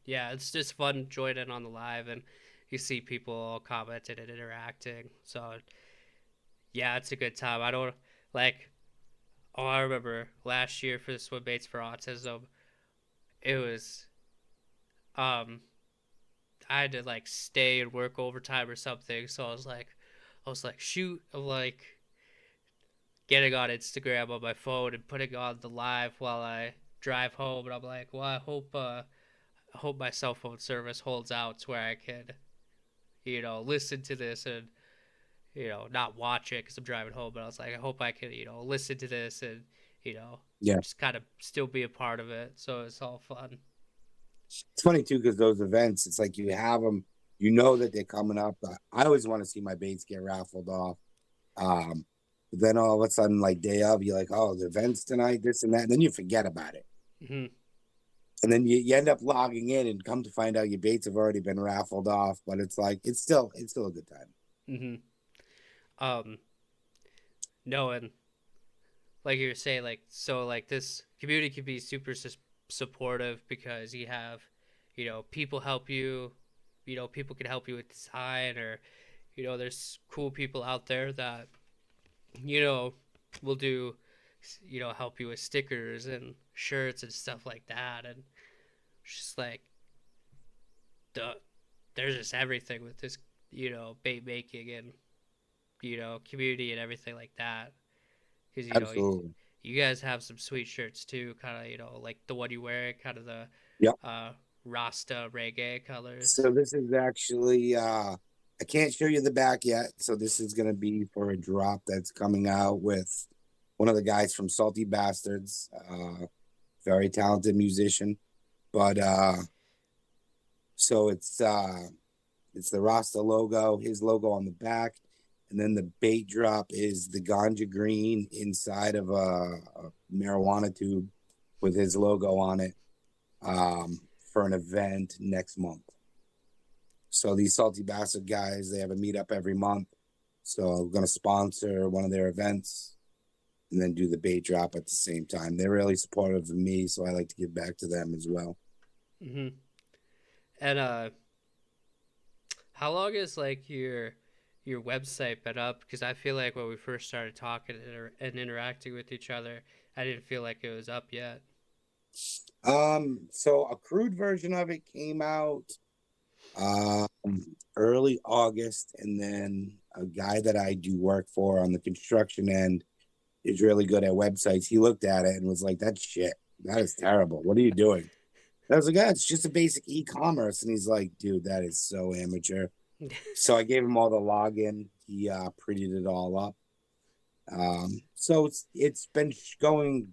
yeah, it's just fun joining on the live, and you see people all commenting and interacting. So, yeah, it's a good time. I don't like. Oh, I remember last year for the swim baits for autism. It was um I had to like stay and work overtime or something. So I was like, shoot, I'm like getting on Instagram on my phone and putting on the live while I drive home, and I'm like, well, I hope my cell phone service holds out to where I can, listen to this and not watch it because I'm driving home. But I was like, I hope I can, listen to this and you know Yeah. just kind of still be a part of it. So it's all fun. It's funny too, because those events, it's like you have them, you know that they're coming up. I always want to see my baits get raffled off. Um, but then all of a sudden, like day of, you're like, oh, the event's tonight, this and that. And then you forget about it. Hmm. And then you end up logging in and come to find out your baits have already been raffled off. But it's like it's still a good time. Hmm. Um, no, and like you were saying, like so, like this community can be super supportive because you have, people help you, people can help you with design, or there's cool people out there that you know will do, help you with stickers and shirts and stuff like that, and just like the there's just everything with this, bait making and community and everything like that. Because Absolutely. you guys have some sweet shirts too, kind of like the one you wear, kind of the Yep. uh, Rasta reggae colors. So this is actually I can't show you the back yet. So this is gonna be for a drop that's coming out with one of the guys from Salty Bastards, very talented musician. But so it's the Rasta logo, his logo on the back, and then the bait drop is the ganja green inside of a marijuana tube with his logo on it, for an event next month. So these Salty Bastard guys, they have a meetup every month. So I'm gonna sponsor one of their events and then do the bait drop at the same time. They're really supportive of me, so I like to give back to them as well. Hmm. And how long is like your website been up? Because I feel like when we first started talking and interacting with each other, I didn't feel like it was up yet. So a crude version of it came out um early August, and then a guy that I do work for on the construction end is really good at websites. He looked at it and was like, "That's shit. That is terrible. What are you doing?" And I was like, "Yeah, it's just a basic e-commerce." And he's like, "Dude, that is so amateur." So I gave him all the login. He prettied it all up. So it's been going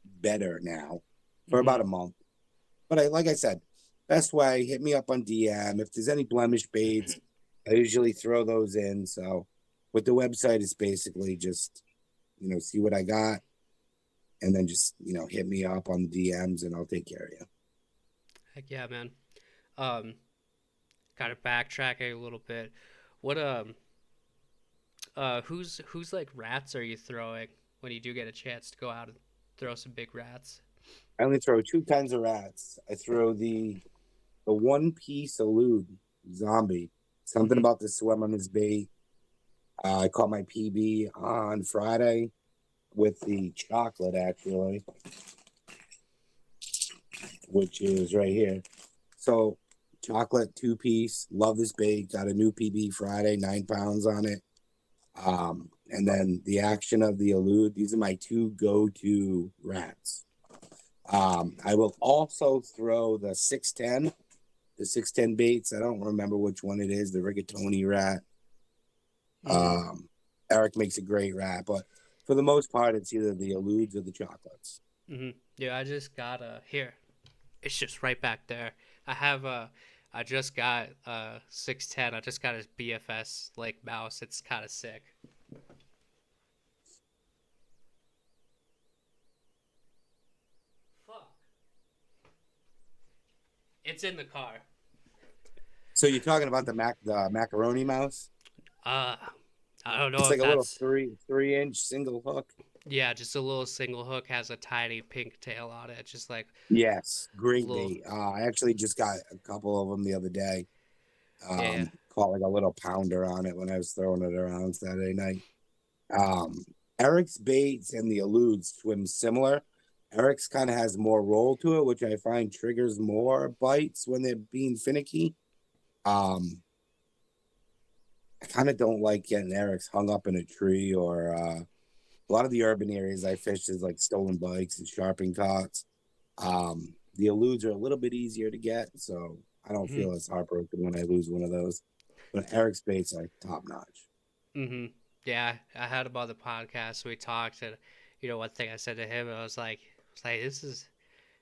better now for Hmm. about a month. But like I said, best way, hit me up on DM. If there's any blemish baits, I usually throw those in. So with the website, it's basically just, see what I got and then just, hit me up on the DMs and I'll take care of you. Heck yeah, man. Um, Kind of backtracking a little bit. What who's like rats are you throwing when you do get a chance to go out and throw some big rats? I only throw two kinds of rats. I throw the one piece elude zombie. Something Hmm. about the swim on his bait. I caught my PB on Friday with the chocolate actually, which is right here. So chocolate 2 piece. Love this bait. Got a new PB Friday, 9 pounds on it. And then the action of the elude. These are my two go-to rats. I will also throw the 610 baits. I don't remember which one it is, the rigatoni rat. Mm-hmm. Eric makes a great rat, but for the most part, it's either the eludes or the chocolates. Mm-hmm. Yeah, I just got a here. It's just right back there. I have a. I just got 610. I just got a BFS like mouse. It's kind of sick. Fuck. It's in the car. So you're talking about the macaroni mouse? Uh, I don't know It's if like a little that's. three-inch single hook. Yeah, just a little single hook has a tiny pink tail on it. Just like Yes, great little. bait. I actually just got a couple of them the other day. Yeah. Caught like a little pounder on it when I was throwing it around Saturday night. Um, Eric's baits and the eludes swim similar. Eric's kind of has more roll to it, which I find triggers more bites when they're being finicky. Um, I kind of don't like getting Eric's hung up in a tree or a lot of the urban areas I fish is like stolen bikes and sharping cots. The eludes are a little bit easier to get, so I don't Mm-hmm. feel as heartbroken when I lose one of those. But Eric's baits are top notch. Mm-hmm. Yeah, I had him on the podcast. We talked, and one thing I said to him, I was like, this is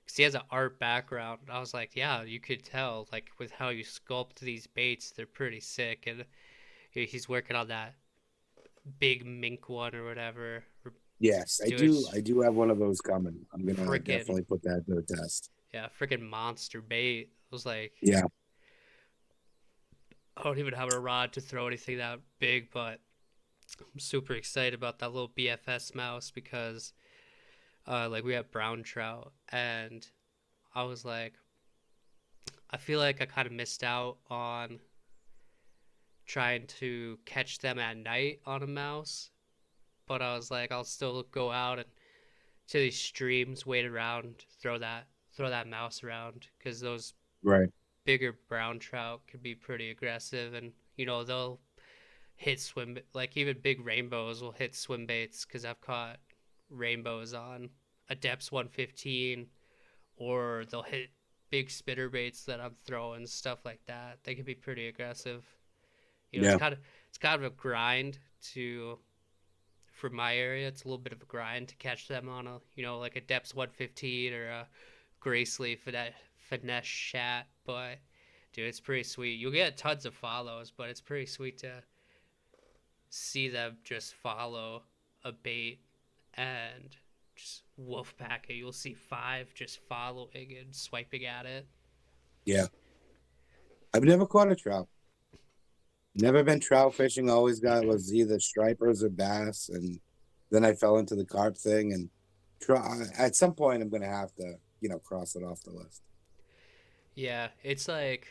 because he has an art background. I was like, yeah, you could tell, like, with how you sculpt these baits, they're pretty sick. And he's working on that big mink one or whatever. Yes, I Dude, do. it's I do have one of those coming. I'm gonna freaking, definitely put that to the test. yeah, freaking monster bait. I was like, Yeah, I don't even have a rod to throw anything that big, but I'm super excited about that little BFS mouse because, like, we have brown trout, and I was like, I feel like I kind of missed out on trying to catch them at night on a mouse, but I was like, I'll still go out and to these streams, wait around, throw that mouse around because those right. bigger brown trout can be pretty aggressive, and they'll hit swim like even big rainbows will hit swim baits because I've caught rainbows on a depths 115, or they'll hit big spitter baits that I'm throwing, stuff like that. They can be pretty aggressive. It's Yeah, kind of a grind to for my area. It's a little bit of a grind to catch them on a like a depths 115 or a Gracely finesse shat, but dude, it's pretty sweet. You'll get tons of follows, but it's pretty sweet to see them just follow a bait and just wolf pack it. You'll see five just following and swiping at it. yeah. I've never caught a trout. Never been trout fishing. Always got was either stripers or bass, and then I fell into the carp thing. And try at some point, I'm gonna have to, cross it off the list. Yeah, it's like,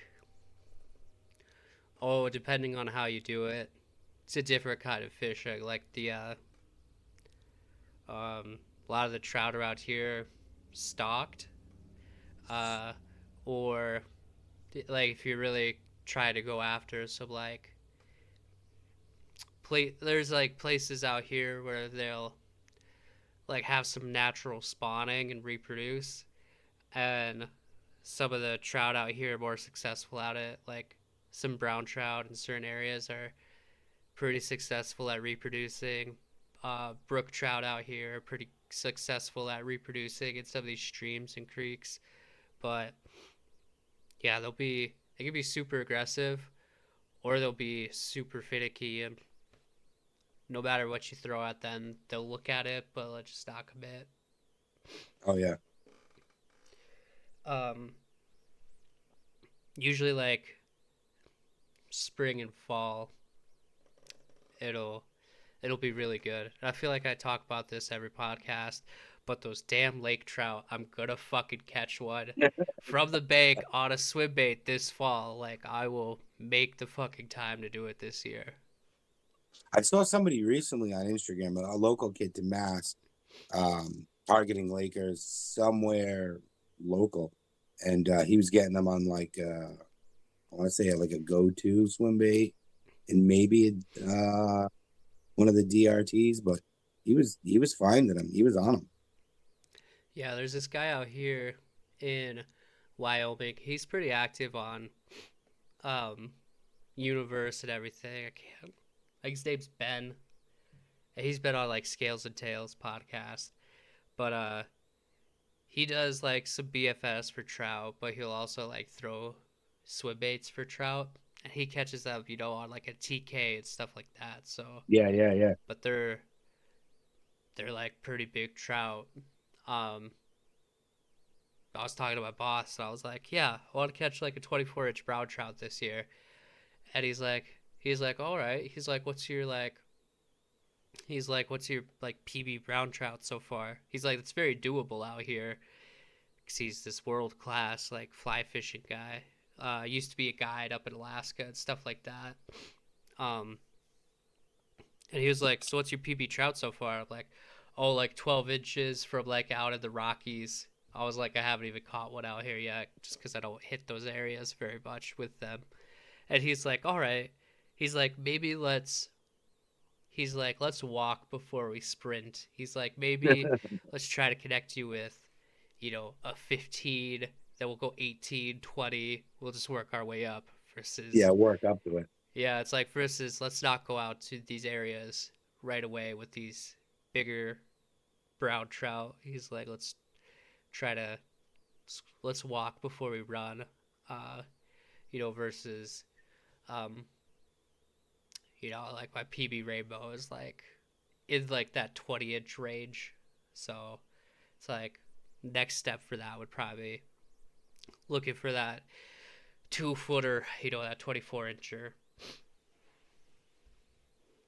oh, depending on how you do it, it's a different kind of fishing. Like a lot of the trout around here stocked, uh, or like if you really try to go after some like there's like places out here where they'll like have some natural spawning and reproduce, and some of the trout out here are more successful at it. Like some brown trout in certain areas are pretty successful at reproducing. Brook trout out here are pretty successful at reproducing in some of these streams and creeks. But yeah, they can be super aggressive or they'll be super finicky, and no matter what you throw at them, they'll look at it but they'll just not commit. Oh yeah, Um, Usually like spring and fall, it'll it'll be really good. And I feel like I talk about this every podcast, but those damn lake trout, I'm gonna fucking catch one from the bank on a swim bait this fall. Like I will make the fucking time to do it this year. I saw somebody recently on Instagram, a local kid to Mass, targeting Lakers somewhere local, and he was getting them on like I want to say like a go-to swim bait and maybe one of the DRTs, but he was finding them. He was on them. Yeah, there's this guy out here in Wyoming. He's pretty active on um Universe and everything. I can't. Like his name's Ben. He's been on like Scales and Tails podcast, but he does like some BFS for trout, but he'll also like throw swim baits for trout, and he catches them, on like a TK and stuff like that. So, Yeah, yeah, yeah. but they're like pretty big trout. Um, I was talking to my boss, and I was like, "Yeah, I want to catch like a 24-inch brown trout this year." And he's like, "All right." What's your like PB brown trout so far? He's like, "It's very doable out here." Because he's this world class like fly fishing guy. Used to be a guide up in Alaska and stuff like that. Um, and he was like, "So what's your PB trout so far?" I'm like, "Oh, like 12 inches from like out in the Rockies." I was like, "I haven't even caught one out here yet, just because I don't hit those areas very much with them." And he's like, "All right." He's like, "Maybe let's." He's like, "Let's walk before we sprint." He's like, "Maybe let's try to connect you with, a 15, then we'll go 18, 20. We'll just work our way up Yeah, versus, work up to it. yeah, it's like versus let's not go out to these areas right away with these bigger brown trout." He's like, try to, let's walk before we run, uh, versus, um, like my PB rainbow is like in like that 20-inch range. So it's like next step for that would probably looking for that 2 footer, that 24-incher.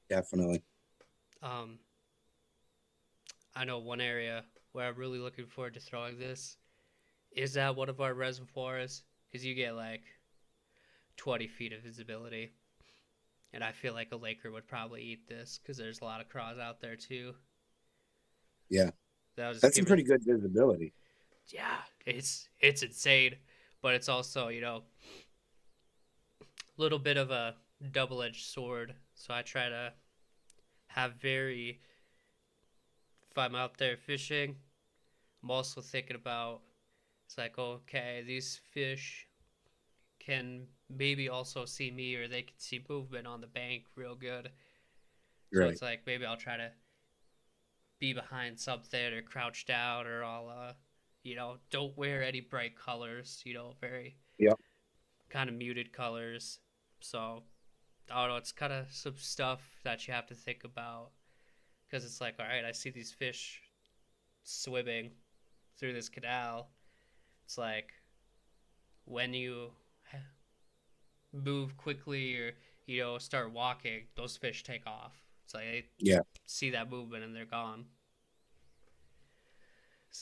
Definitely. Um, I know one area where I'm really looking forward to throwing this is at one of our reservoirs because you get like 20 feet of visibility. And I feel like a Laker would probably eat this because there's a lot of craws out there too. Yeah. That'll just That's some give it, pretty good visibility. yeah, it's insane, but it's also a little bit of a double-edged sword. So I try to have very, if I'm out there fishing, I'm also thinking about, it's like, okay, these fish can maybe also see me, or they can see movement on the bank real good. So Right. it's like maybe I'll try to be behind something or crouch down, or I'll don't wear any bright colors, very Yep. kind of muted colors. So I don't know, it's kind of some stuff that you have to think about because it's like, all right, I see these fish swimming through this canal. It's like when you move quickly or start walking, those fish take off. It's like they Yeah. see that movement and they're gone.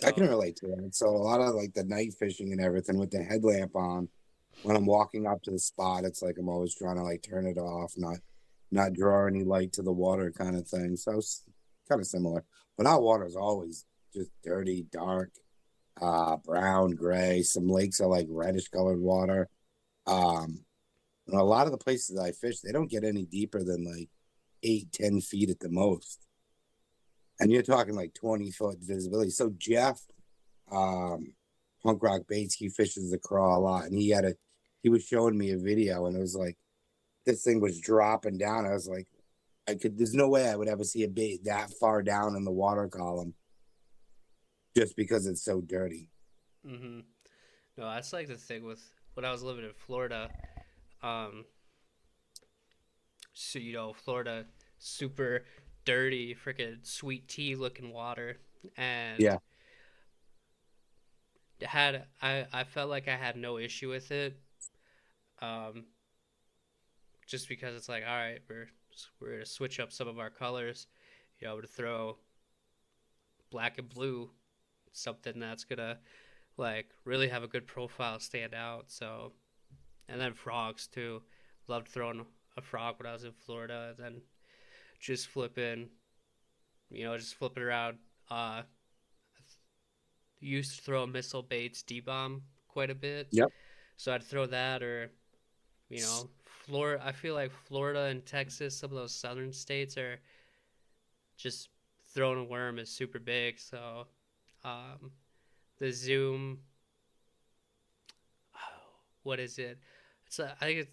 I can So relate to that. So a lot of like the night fishing and everything with the headlamp on, when I'm walking up to the spot, it's like I'm always trying to like turn it off, not draw any light to the water kind of thing. So it's kind of similar. But our water is always just dirty, dark, brown, gray. Some lakes are like reddish colored water. Um, and a lot of the places I fish, they don't get any deeper than like 8, 10 feet at the most. And you're talking like 20-foot visibility. So Jeff, um, Punk Rock Baits, he fishes the Craw a lot, and he was showing me a video, and it was like this thing was dropping down. I was like, there's no way I would ever see a bait that far down in the water column just because it's so dirty. mm-hmm. No, that's like the thing with when I was living in Florida. Um, so Florida, super dirty, freaking sweet tea looking water, and Yeah, I felt like I had no issue with it, um, just because it's like, all right, we're gonna switch up some of our colors, to throw black and blue, something that's gonna like really have a good profile, stand out. So, and then frogs too. Loved throwing a frog when I was in Florida, and then just flipping, just flipping around. Used to throw missile baits, D-bomb quite a bit, yep, so I'd throw that or Florida. I feel like Florida and Texas, some of those southern states are just throwing a worm is super big. So, um, the Zoom. What is it? I think it's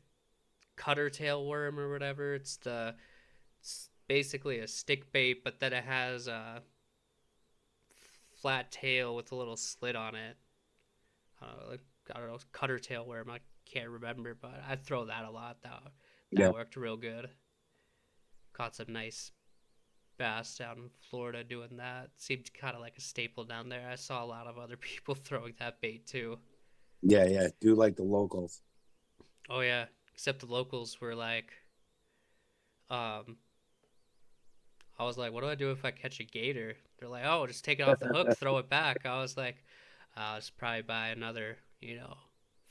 cutter tail worm or whatever. It's basically a stick bait, but then it has a flat tail with a little slit on it. Like, I don't know, cutter tail worm. I can't remember, but I throw that a lot. Yeah, That worked real good. Caught some nice bass down in Florida doing that. Seemed kind of like a staple down there. I saw a lot of other people throwing that bait too. yeah, yeah. Do like the locals. Oh yeah, except the locals were like, um, I was like, what do I do if I catch a gator? They're like, oh, just take it off the hook, throw it back. I was like, I'll just probably buy another,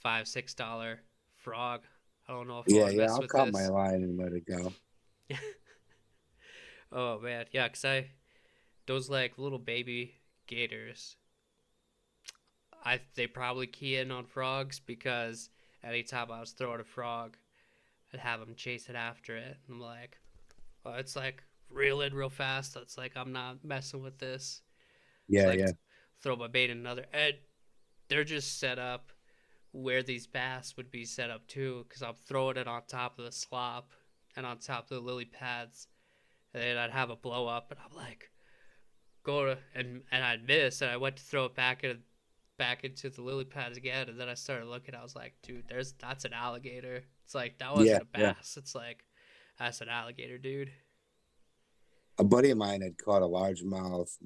$5-6 frog. I don't know if I Yeah, want to yeah. mess I'll with cut my this. line and let it go. Oh man, yeah, cause those like little baby gators, they probably key in on frogs because anytime I was throwing a frog, I'd have them chase it after it. And I'm like, well, it's like reel in real fast. It's like I'm not messing with this. It's Yeah, like yeah, throw my bait in another. And they're just set up where these bass would be set up too, because I'm throwing it on top of the slop and on top of the lily pads, and then I'd have a blow up, and I'm like, go to and I'd miss, and I went to throw it back into the lily pads again, and then I started looking. I was like, dude, that's an alligator. It's like that yeah, wasn't a yeah. bass. It's like that's an alligator, dude. A buddy of mine had caught a largemouth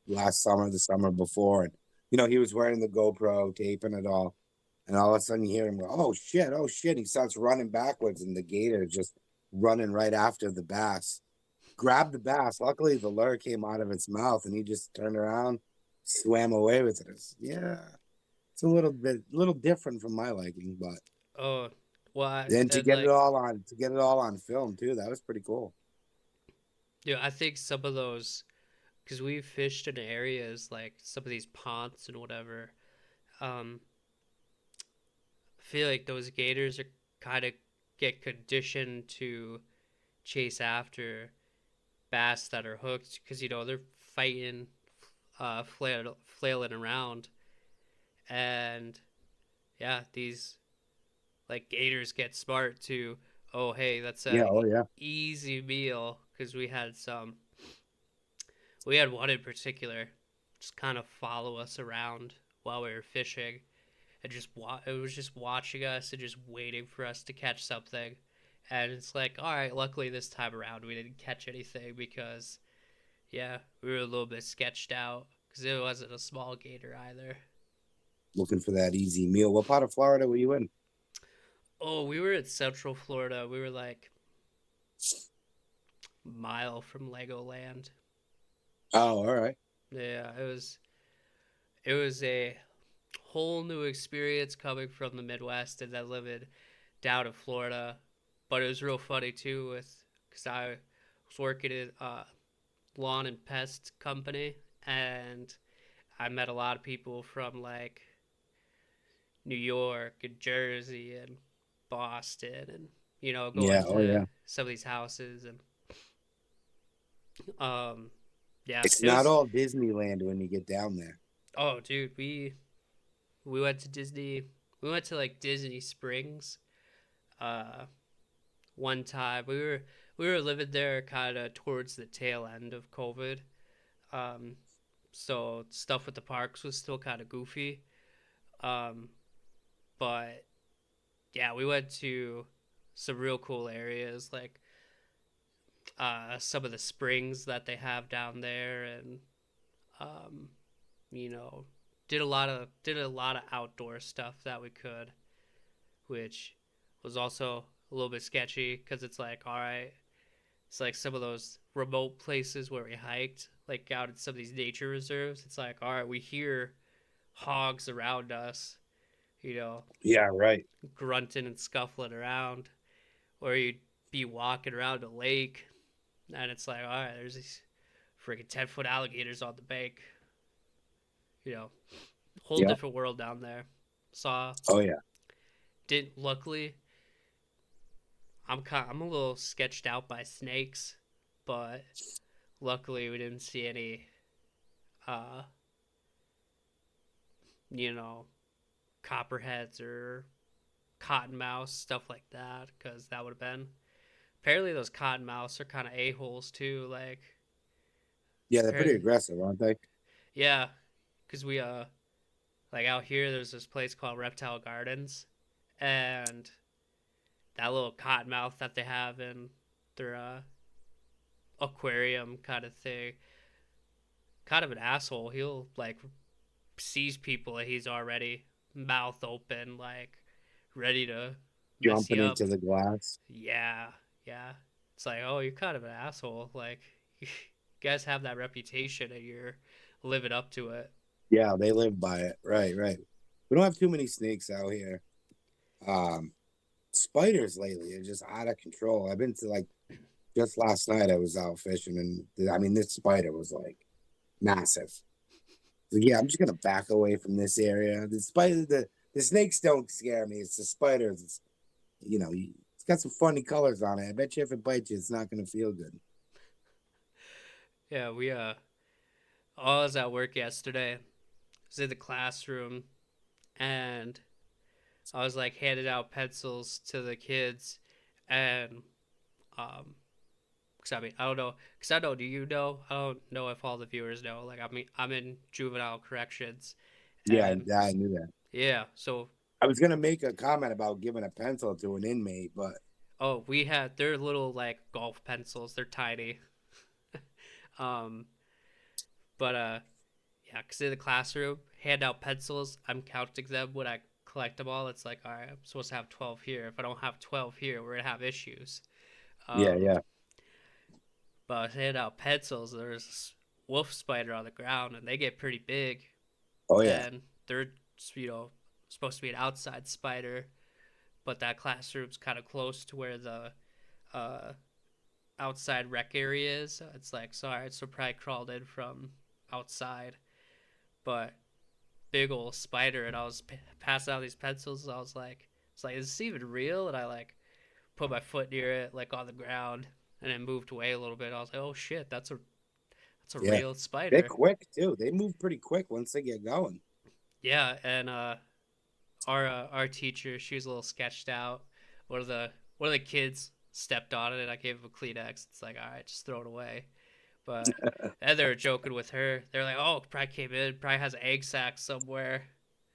last summer, the summer before, and he was wearing the GoPro, taping it all, and all of a sudden you hear him go, "Oh shit! Oh shit!" He starts running backwards, and the gator just running right after the bass. Grabbed the bass. Luckily, the lure came out of its mouth, and he just turned around, swam away with it. Yeah, it's a little different from my liking, but Oh, well, then and like, to get it all on film too, that was pretty cool. I think some of those because we fished in areas like some of these ponds and whatever. Um, I feel like those gators are kind of get conditioned to chase after bass that are hooked because they're fighting, flailing around, and yeah, these like gators get smart to, oh hey, that's Yeah, a oh yeah, easy meal because we had one in particular just kind of follow us around while we were fishing and it was just watching us and just waiting for us to catch something. And it's like, all right, luckily this time around we didn't catch anything because yeah, we were a little bit sketched out because it wasn't a small gator either. looking for that easy meal. What part of Florida were you in? Oh, we were in Central Florida. We were like a mile from Legoland. Oh, all right. Yeah, it was a whole new experience coming from the Midwest and then living down in Florida. But it was real funny too with because I was working at a lawn and pest company and I met a lot of people from like New York and Jersey and Boston and Yeah, going oh to yeah. some of these houses and um yeah, It's it not was. all Disneyland when you get down there. Oh dude, we went to Disney. We went to like Disney Springs uh one time. We were living there kind of towards the tail end of COVID. Um so stuff with the parks was still kind of goofy. Um but yeah, we went to some real cool areas like some of the springs that they have down there and um you know did a lot of outdoor stuff that we could, which was also a little bit sketchy because it's like, all right, it's like some of those remote places where we hiked, like out in some of these nature reserves. It's like, all right, we hear hogs around us, you know, Yeah, right. grunting and scuffling around, or you'd be walking around a lake and it's like, all right, there's these freaking 10-foot alligators on the bank, you know, whole Yeah. different world down there. Saw Oh yeah. didn't luckily I'm a little sketched out by snakes, but luckily we didn't see any uh you know, copperheads or cottonmouths, stuff like that, because that would have been. Apparently, those cottonmouths are kind of a-holes too. Like, Yeah, they're pretty apparently, aggressive, aren't they? yeah, because like out here, there's this place called Reptile Gardens, and that little cottonmouth that they have in their aquarium kind of thing, kind of an asshole. He'll like sees people and he's already mouth open, like ready to mess Jumping you up. into the glass. Yeah, yeah. It's like, oh, you're kind of an asshole. Like, you guys have that reputation and you're living up to it. Yeah, they live by it. Right, right. We don't have too many snakes out here. Um, Spiders lately are just out of control. I've been to like just last night I was out fishing and I mean this spider was like massive. So yeah, I'm just gonna back away from this area. The snakes don't scare me. It's the spiders. It's it's got some funny colors on it. I bet you if it bites you, it's not gonna feel good. Yeah, I was at work yesterday. I was in the classroom and I was like handing out pencils to the kids and um cause I mean I don't know cause I know do you know I don't know if all the viewers know like I'm in juvenile corrections Yeah, and I knew that. yeah so I was gonna make a comment about giving a pencil to an inmate, but oh we had they're little like golf pencils, they're tiny. um but yeah, cause in the classroom hand out pencils, I'm counting them when I collect them all. It's like, all right, I'm supposed to have 12 here. If I don't have 12 here, we're gonna have issues. yeah, um yeah. But I hand out pencils. There's this wolf spider on the ground, and they get pretty big. Oh yeah. And they're you know supposed to be an outside spider, but that classroom's kind of close to where the uh, outside rec area is. It's like sorry, so probably crawled in from outside, but big old spider. And I was passing out these pencils. And I was like, it's like, is this even real? And I like put my foot near it, like on the ground, and it moved away a little bit. I was like, oh shit, that's a Yeah. real They're spider. quick too. They move pretty quick once they get going. Yeah, and our teacher, she was a little sketched out. One of the kids stepped on it, and I gave him a Kleenex. It's like, all right, just throw it away. But and they were joking with her. They're like, oh, probably came in, probably has an egg sac somewhere.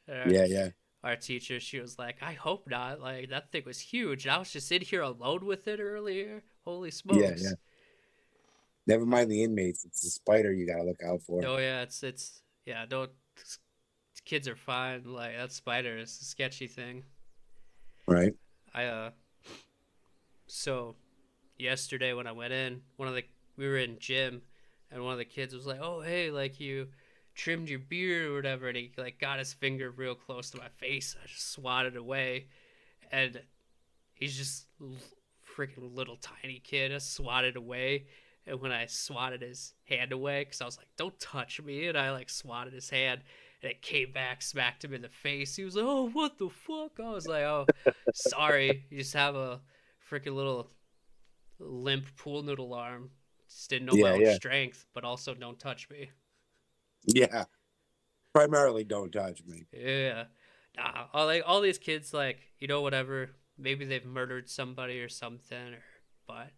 And Yeah, yeah, our teacher, she was like, I hope not. Like that thing was huge. And I was just in here alone with it earlier. Holy yeah, yeah. smokes! Never mind the inmates. It's the spider you gotta look out for. Oh yeah, it's yeah. Don't kids are fine. Like that spider is a sketchy thing. Right. I so yesterday when I went in, one of the we were in gym, and one of the kids was like, "Oh hey, like you trimmed your beard or whatever," and he like got his finger real close to my face. I just swatted away, and he's just freaking little tiny kid. I swatted away, and when I swatted his hand away, because I was like, "Don't touch me," and I like swatted his hand, and it came back, smacked him in the face. He was like, "Oh, what the fuck?" I was like, "Oh, sorry. You just have a freaking little limp pool noodle arm. Just didn't know my Yeah, own yeah, strength, but also don't touch me." yeah. Primarily, don't touch me. Yeah. Nah, all these kids like whatever. Maybe they've murdered somebody or something, but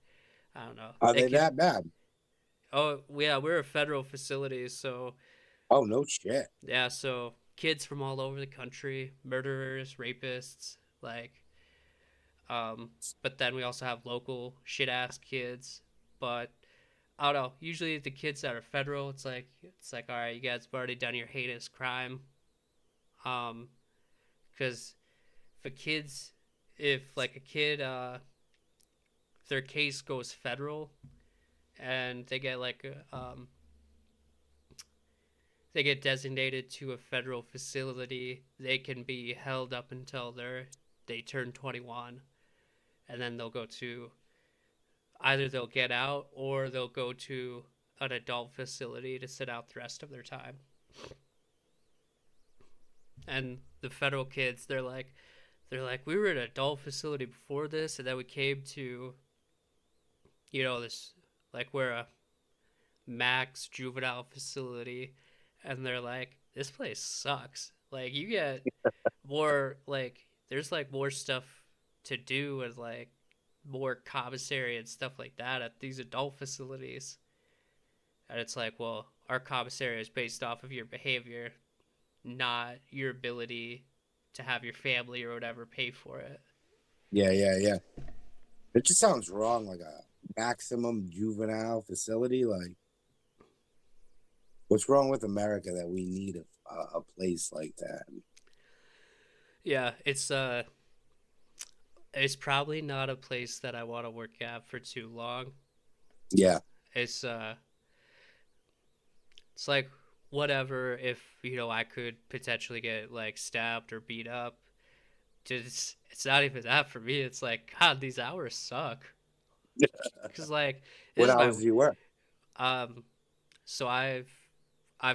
I don't know. Are They they could. that bad? Oh yeah, we're a federal facility, so Oh no shit. yeah, so kids from all over the country, murderers, rapists, like um. But then we also have local shit ass kids, but I don't know. Usually the kids that are federal, it's like all right, you guys have already done your heinous crime. Um, because if a kid's if like a kid their case goes federal and they get designated to a federal facility, they can be held up until they turn 21, and then they'll go to either they'll get out or they'll go to an adult facility to sit out the rest of their time. And the federal kids, they're like we were at an adult facility before this, and then we came to this like we're a max juvenile facility, and they're like this place sucks. Like you get more like there's like more stuff to do and like more commissary and stuff like that at these adult facilities. And it's like, well, our commissary is based off of your behavior, not your ability to have your family or whatever pay for it. Yeah, yeah, yeah. It just sounds wrong, like a maximum juvenile facility. Like, what's wrong with America that we need a place like that? Yeah, it's probably not a place that I want to work at for too long. Yeah. It's it's like whatever if I could potentially get like stabbed or beat up. Just it's not even that for me. It's like God, these hours suck. Cause like this What is my hours do you work? um. So I've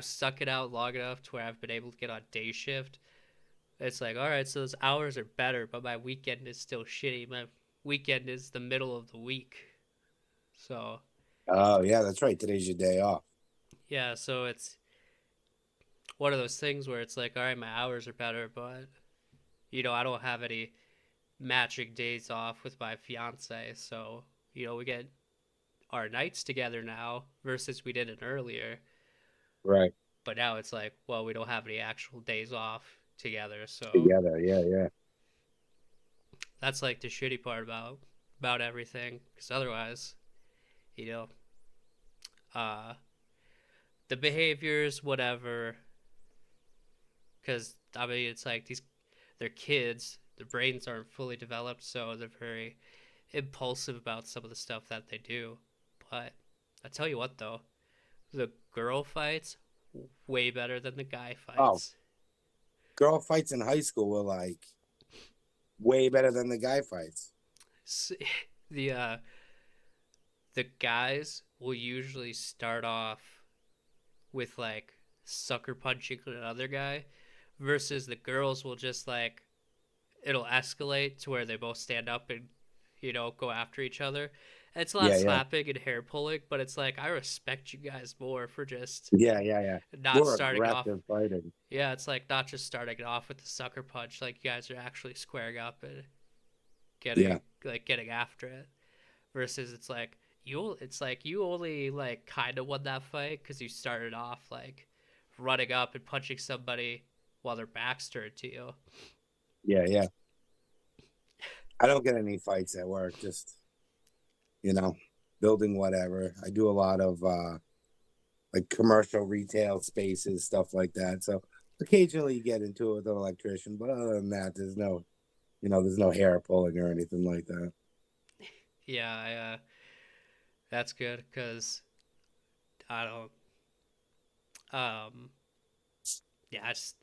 stuck it out long enough to where I've been able to get on day shift. It's like all right, so those hours are better, but my weekend is still shitty. My weekend is the middle of the week, so Oh, yeah, that's right. Today's your day off. yeah. So it's one of those things where it's like all right, my hours are better, but I don't have any matching days off with my fiance, so we get our nights together now versus we didn't earlier. Right. But now it's like, well, we don't have any actual days off together, so Together. Yeah, yeah. that's like the shitty part about everything. Because otherwise, you know, uh, the behaviors, whatever. Because I mean, it's like they're kids. Their brains aren't fully developed, so they're very impulsive about some of the stuff that they do. But I tell you what, though, the girl fights way better than the guy Oh, fights. girl fights in high school were like way better than the guy fights. The the guys will usually start off with like sucker punching another guy versus the girls will just like it'll escalate to where they both stand up and go after each other. It's not Yeah, yeah. slapping and hair pulling, but it's like I respect you guys more for just Yeah, yeah, yeah. not More starting off. aggressive fighting. Yeah, it's like not just starting off with the sucker punch. Like you guys are actually squaring up and Yeah. getting after it. Versus it's like you only like kind of won that fight because you started off like running up and punching somebody while their back's turned to you. Yeah, yeah. I don't get any fights at work, just, you know, building whatever. I do a lot of like commercial retail spaces, stuff like that. So occasionally you get into it with an electrician, but other than that, there's no hair pulling or anything like that. Yeah, that's good because I don't. Um, yeah, it's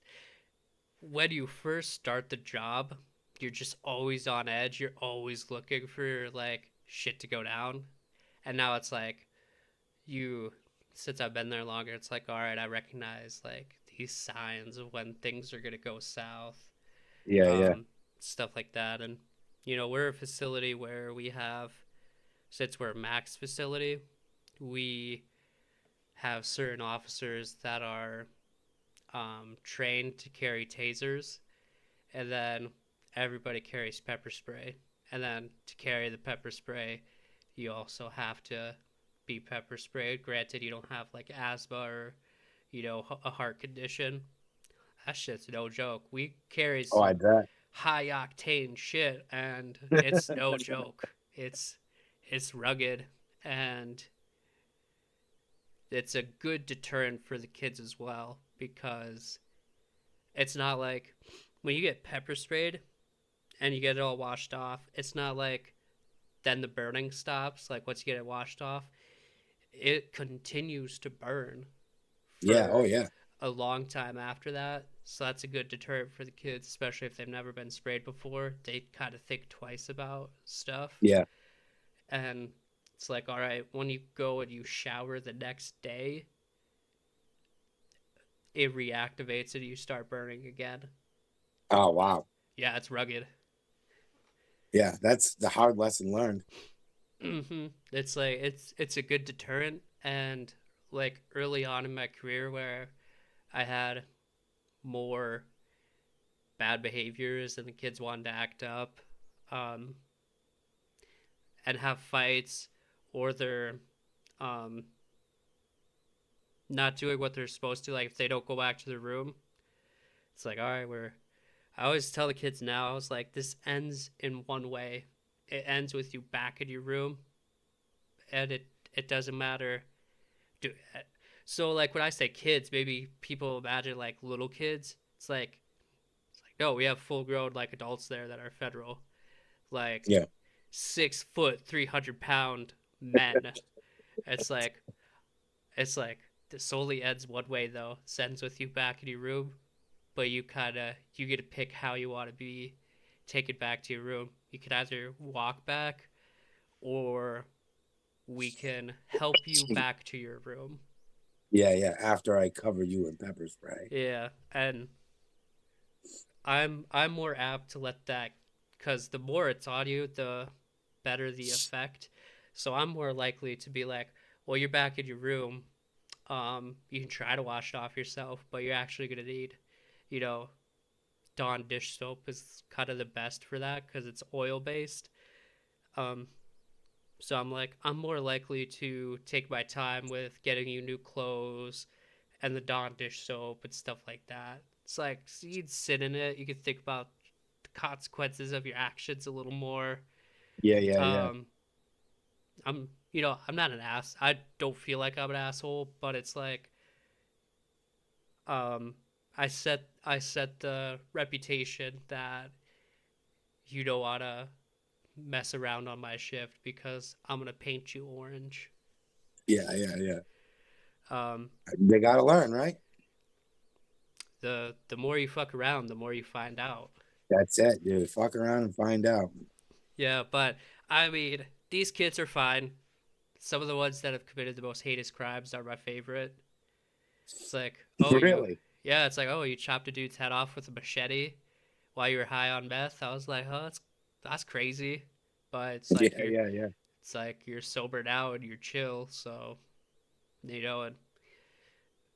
when you first start the job, you're just always on edge. You're always looking for like shit to go down, and now it's like you. Since I've been there longer, it's like all right, I recognize like these signs of when things are gonna go south, Yeah, yeah. um, stuff like that, and we're a facility where we have since we're a max facility, we have certain officers that are trained to carry tasers, and then everybody carries pepper spray. And then to carry the pepper spray, you also have to be pepper sprayed. Granted, you don't have like asthma or a heart condition. That shit's no joke. We carry Oh, I some bet. high octane shit, and it's no joke. It's rugged, and it's a good deterrent for the kids as well because it's not like when you get pepper sprayed and you get it all washed off, it's not like then the burning stops. Like once you get it washed off, it continues to burn Yeah. Oh, for yeah. a long time after that. So that's a good deterrent for the kids, especially if they've never been sprayed before. They kind of think twice about stuff. Yeah. And it's like, all right, when you go and you shower the next day, it reactivates and you start burning again. Oh, wow. Yeah, it's rugged. Yeah, that's the hard lesson learned. It's like it's a good deterrent, and like early on in my career where I had more. bad behaviors and the kids wanting to act up, um, and have fights, or they're um, not doing what they're supposed to. Like if they don't go back to their room, it's like, all right, we're. I always tell the kids now, I was like, this ends in one way. It ends with you back in your room, and it doesn't matter. Do so like when I say kids, maybe people imagine like little kids. It's like no, we have full grown like adults there that are federal, like Yeah. 6 foot, 300 pound men. It's like it's like this only ends one way though. It ends with you back in your room, but you get to pick how you want to be taken back to your room. You can either walk back, or we can help you back to your room. Yeah, yeah. After I cover you in pepper spray. Yeah, and I'm more apt to let that, because the more it's on you, the better the effect. So I'm more likely to be like, well, you're back in your room. You can try to wash it off yourself, but you're actually gonna need, you know, Dawn dish soap is kind of the best for that because it's oil based. Um, so I'm like, I'm more likely to take my time with getting you new clothes and the Dawn dish soap and stuff like that. It's like so you'd sit in it. You could think about the consequences of your actions a little more. Yeah, yeah, yeah. Um, I'm not an ass. I don't feel like I'm an asshole, but it's like, um, I set the reputation that you don't wanna mess around on my shift because I'm gonna paint you orange. Yeah, yeah, yeah. Um, They gotta learn, right? the more you fuck around, the more you find out. That's it, dude. Fuck around and find out. Yeah, but I mean, these kids are fine. Some of the ones that have committed the most heinous crimes are my favorite. It's like, oh, Really? yeah, it's like, oh, you chopped a dude's head off with a machete while you were high on meth. I was like, oh, that's crazy. But Yeah, yeah, yeah. it's like you're sober now and you're chill, so and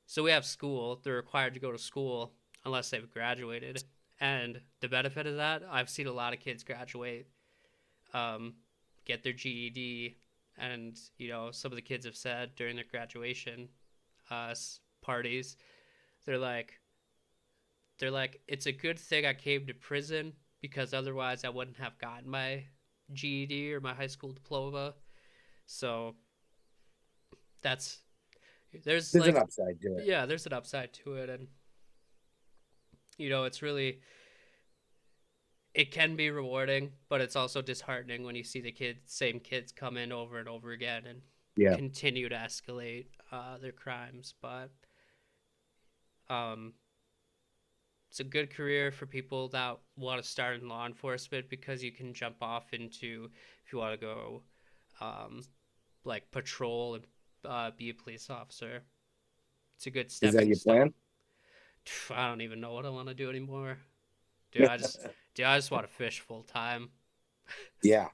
so we have school. They're required to go to school unless they've graduated. And the benefit of that, I've seen a lot of kids graduate, um, get their GED, and some of the kids have said during their graduation parties, they're like, it's a good thing I came to prison because otherwise I wouldn't have gotten my GED or my high school diploma. So that's there's There's an like upside to it. yeah, there's an upside to it, and it's really, it can be rewarding, but it's also disheartening when you see the same kids come in over and over again and Yeah. continue to escalate their crimes. But um, it's a good career for people that want to start in law enforcement because you can jump off into, if you want to go um, like patrol and be a police officer. It's a good Is that stepping your stone. plan? I don't even know what I want to do anymore. Dude, I just want to fish full time. Yeah.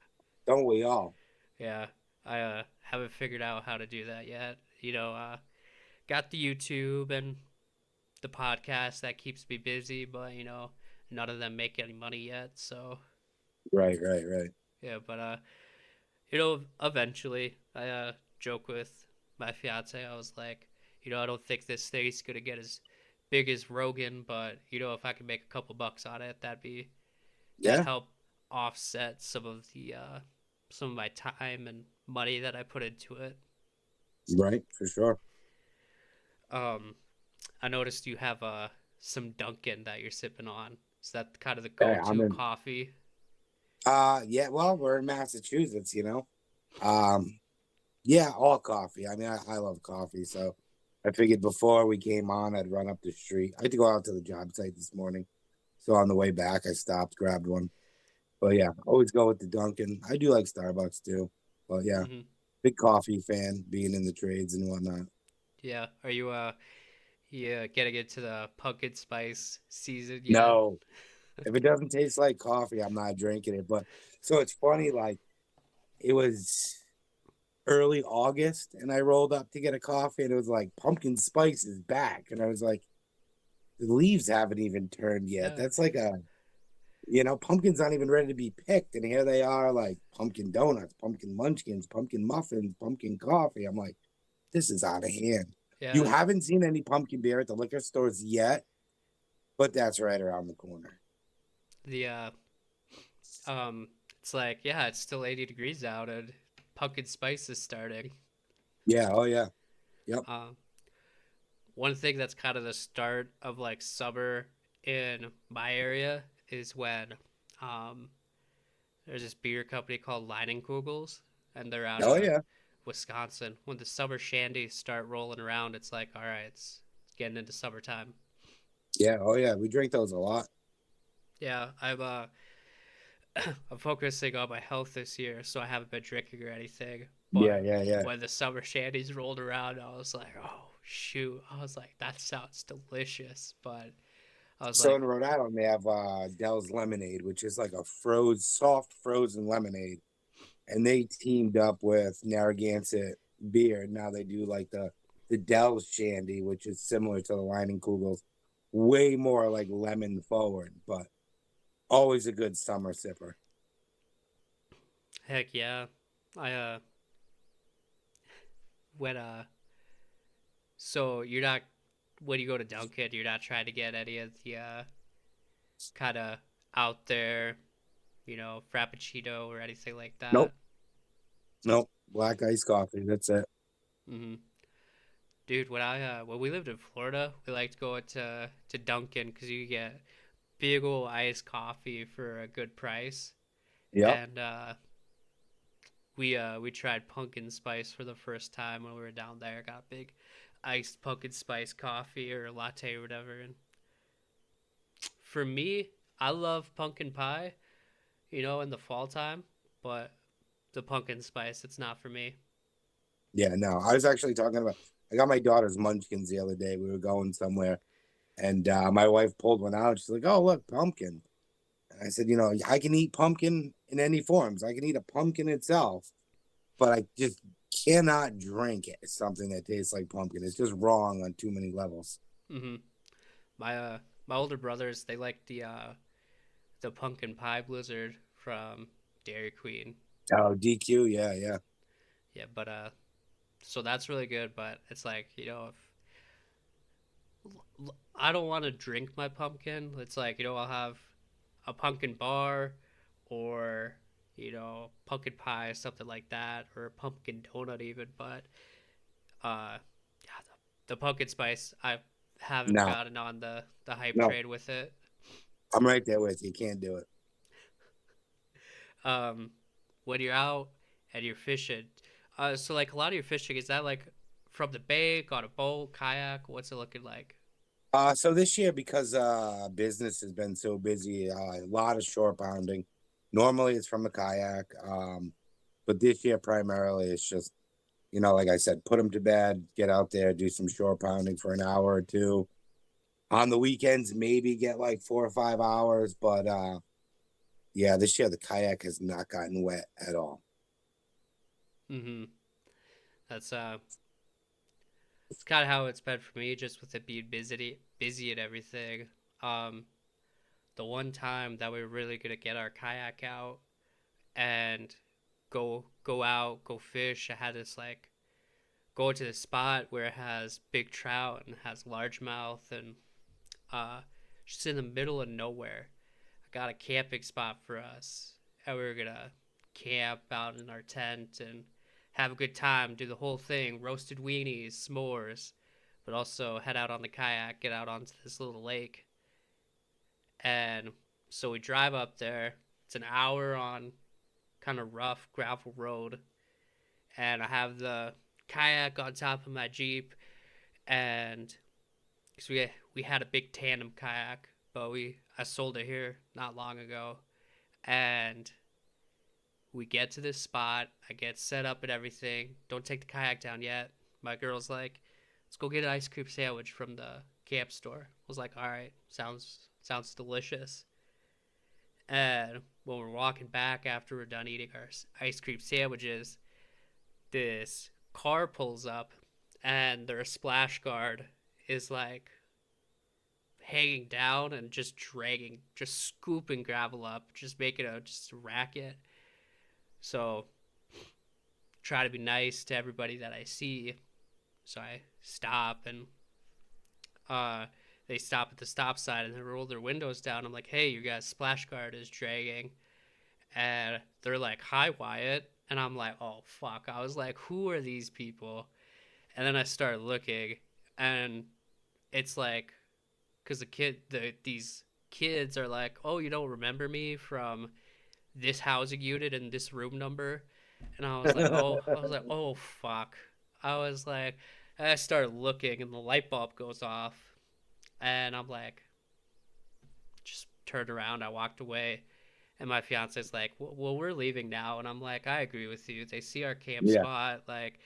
Don't we all? Yeah, I haven't figured out how to do that yet. Got the YouTube and the podcast that keeps me busy, but none of them make any money yet. So Right, right, right. yeah, but eventually, I joke with my fiance. I was like, I don't think this thing's gonna get as big as Rogan, but if I could make a couple bucks on it, that'd Yeah. help offset some of my time and money that I put into it. Right, for sure. Um, I noticed you have some Dunkin' that you're sipping on. Is that kind of the Hey, I'm go-to in. coffee? Yeah. Well, we're in Massachusetts, you know. Um, yeah, all coffee. I mean, I love coffee, so I figured before we came on, I'd run up the street. I had to go out to the job site this morning, so on the way back, I stopped, grabbed one. But yeah, always go with the Dunkin'. I do like Starbucks too, but yeah, Mm-hmm. big coffee fan, being in the trades and whatnot. Yeah. Are you getting into the pumpkin spice season yet? No, if it doesn't taste like coffee, I'm not drinking it. But so it's funny, like it was early August and I rolled up to get a coffee and it was like pumpkin spice is back. And I was like, The leaves haven't even turned yet. Yeah, That's like a, pumpkin's not even ready to be picked. And here they are, like pumpkin donuts, pumpkin munchkins, pumpkin muffins, pumpkin coffee. I'm like, this is out of hand. You yeah. haven't seen any pumpkin beer at the liquor stores yet, but that's right around the corner. The um, it's like yeah, it's still 80 degrees out and pumpkin spice is starting. Yeah. Oh, yeah. Yep. Um, one thing that's kind of the start of like summer in my area is when um there's this beer company called Leinenkugels, and they're out Oh, of yeah. Wisconsin. When the summer shandies start rolling around, it's like, all right, it's getting into summertime. Yeah. Oh, yeah. We drink those a lot. Yeah, I'm focusing on my health this year, so I haven't been drinking or anything. Yeah. But Yeah. Yeah. when the summer shandies rolled around, I was like, oh shoot! I was like, that sounds delicious. But I was So like, in Rhode Island, they have Dell's Lemonade, which is like a soft frozen lemonade. And they teamed up with Narragansett Beer. Now they do like the Dell's Shandy, which is similar to the Leinenkugels, way more like lemon forward, but always a good summer sipper. heck yeah! I when so you're not when you go to Dunkin', you're not trying to get any of the kind of out there, frappuccino or anything like Nope, that. nope. Black iced coffee. That's it. hmm Dude, when we lived in Florida, we liked going to Dunkin' because you get big old iced coffee for a good price, Yep. and we tried pumpkin spice for the first time when we were down there. Got big iced pumpkin spice coffee or latte or whatever. And for me, I love pumpkin pie, in the fall time, but the pumpkin spice, it's not for me. Yeah, no. I was actually talking about I got my daughter's munchkins the other day. We were going somewhere and my wife pulled one out. She's like, "Oh, look, pumpkin." And I said, I can eat pumpkin in any forms. I can eat a pumpkin itself, but I just cannot drink it. It's something that tastes like pumpkin. It's just wrong on too many levels. hmm My my older brothers, they like the pumpkin pie blizzard from Dairy Queen. Oh, DQ, yeah, yeah. Yeah, but so that's really good. But it's like if I don't want to drink my pumpkin, it's like I'll have a pumpkin bar, or pumpkin pie, something like that, or a pumpkin donut even. But yeah, the pumpkin spice, I haven't No, gotten on the hype no, train with it. I'm right there with you. Can't do it. um, when you're out and you're fishing. So like a lot of your fishing, is that like from the bank on a boat, kayak? What's it looking like? So this year, because business has been so busy, a lot of shore pounding. Normally it's from a kayak. But this year primarily it's just, like I said, put them to bed, get out there, do some shore pounding for an hour or two. On the weekends, maybe get like 4 or 5 hours, but yeah, this year the kayak has not gotten wet at all. Mm-hmm. That's it's kind of how it's been for me, just with it being busy and everything. Um, the one time that we were really gonna get our kayak out and go out, go fish, I had this like go to the spot where it has big trout and has largemouth and uh, just in the middle of nowhere. I got a camping spot for us, and we were gonna camp out in our tent and have a good time, do the whole thing, roasted weenies, s'mores, but also head out on the kayak, get out onto this little lake. And so we drive up there. It's an hour on kind of rough gravel road, and I have the kayak on top of my Jeep, and because we had a big tandem kayak, but we I sold it here not long ago, and we get to this spot. I get set up and everything. Don't take the kayak down yet. My girl's like, "Let's go get an ice cream sandwich from the camp store." I was like, "All right, sounds delicious." And when we're walking back after we're done eating our ice cream sandwiches, this car pulls up, and their splash guard is like hanging down and just dragging, just scooping gravel up, just making a just a racket. So try to be nice to everybody that I see. So I stop and uh, they stop at the stop sign and they roll their windows down. I'm like, hey, you guys, splash guard is dragging. And they're like, hi, Wyatt. And I'm like, oh, fuck. I was like, who are these people? And then I started looking, and it's like, because these kids are like, oh, you don't remember me from this housing unit and this room number? And I was like, oh, fuck. I was like, I started looking, and the light bulb goes off, and I'm like, just turned around. I walked away, and my fiance's like, well, we're leaving now, and I'm like, I agree with you. They see our camp Yeah, spot, like,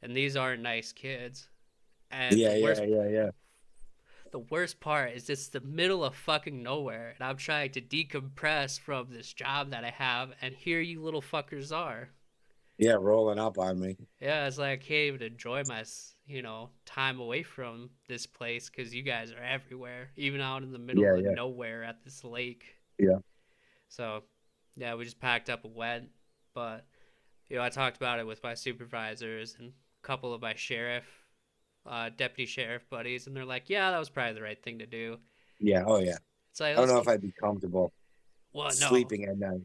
and these aren't nice kids. And yeah, yeah, yeah, yeah. the worst part is it's the middle of fucking nowhere, and I'm trying to decompress from this job that I have, and here you little fuckers are. Yeah, rolling up on me. Yeah, it's like I can't even enjoy my, time away from this place because you guys are everywhere, even out in the Yeah, middle of yeah, nowhere at this lake. yeah, So, yeah, we just packed up and went. But, I talked about it with my supervisors and a couple of my deputy sheriff buddies, and they're like, yeah, that was probably the right thing to do. yeah. Oh yeah. It's like, I don't let's know if get, I'd be comfortable well, no. sleeping at night.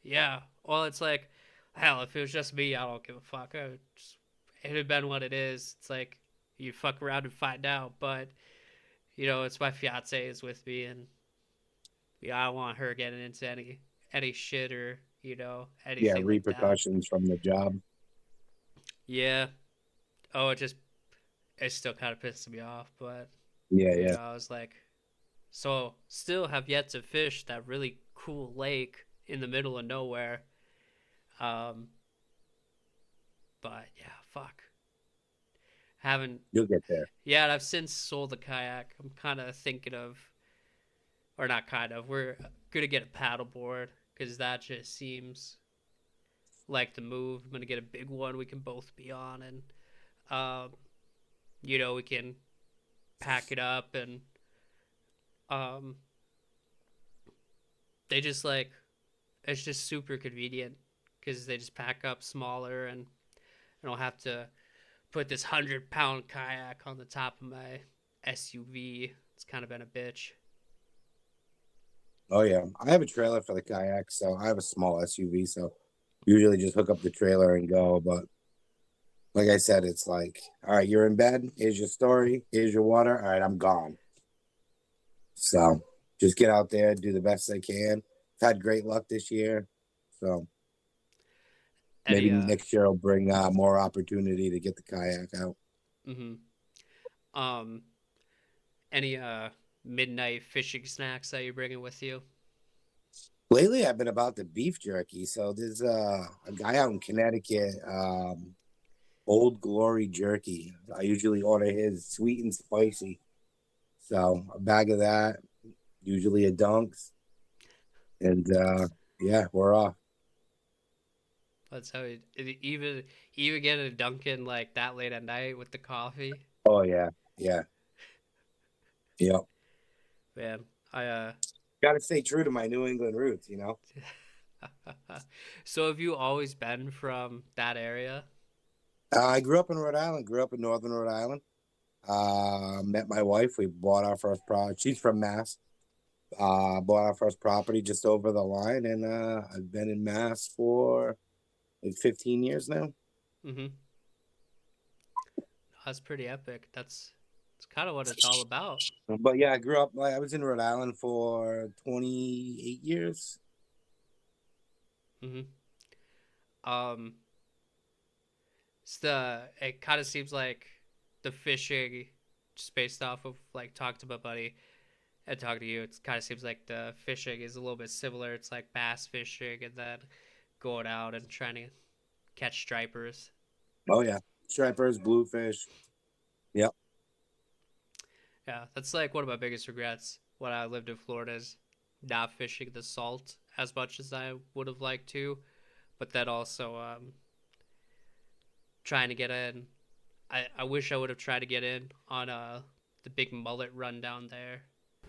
Yeah. Well, it's like, hell, if it was just me, I don't give a fuck. It'd have been what it is. It's like, you fuck around and find out. But, it's my fiance is with me, and, I don't want her getting into any shit or, Yeah, anything like that. repercussions from the job. Yeah. Oh, it still kind of pisses me off, but, Yeah, yeah. I was like, so still have yet to fish that really cool lake in the middle of nowhere. Um, but yeah, fuck. Haven't. You'll get there. Yeah, and I've since sold the kayak. I'm kind of thinking of, or not kind of. We're gonna get a paddleboard because that just seems like the move. I'm gonna get a big one we can both be on, and um, we can pack it up, and um, they just like it's just super convenient because they just pack up smaller, and I don't have to put this 100-pound kayak on the top of my SUV. It's kind of been a bitch. Oh yeah. I have a trailer for the kayak, so I have a small SUV, so usually just hook up the trailer and go. But like I said, it's like, all right, you're in bed. Here's your story. Here's your water. All right, I'm gone. So just get out there, do the best I can. I've had great luck this year. So maybe Any next year will bring more opportunity to get the kayak out. mm-hmm. um any midnight fishing snacks that you're bringing with you? Lately, I've been about the beef jerky. So there's a guy out in Connecticut, Old Glory Jerky. I usually order his sweet and spicy. So a bag of that, usually a Dunks, and yeah, we're off. That's how even get a Dunkin' like that late at night with the coffee. Oh yeah, yeah, yep. Man, I Got to stay true to my New England roots. so have you always been from that area? I grew up in Rhode Island. Grew up in Northern Rhode Island. Met my wife. We bought our first property. She's from Mass. Bought our first property just over the line, and I've been in Mass for like 15 years now. Mm-hmm. That's pretty epic. That's kind of what it's all about. But yeah, I grew up. I was in Rhode Island for 28 years. Mm-hmm. Um, it kind of seems like the fishing, just based off of like talking to my buddy and talking to you, it kind of seems like the fishing is a little bit similar. It's like bass fishing and then going out and trying to catch stripers. Oh yeah, stripers, bluefish. Yep. Yeah, that's like one of my biggest regrets when I lived in Florida is not fishing the salt as much as I would have liked to, but then also trying to get in. I wish I would have tried to get in on the big mullet run down there.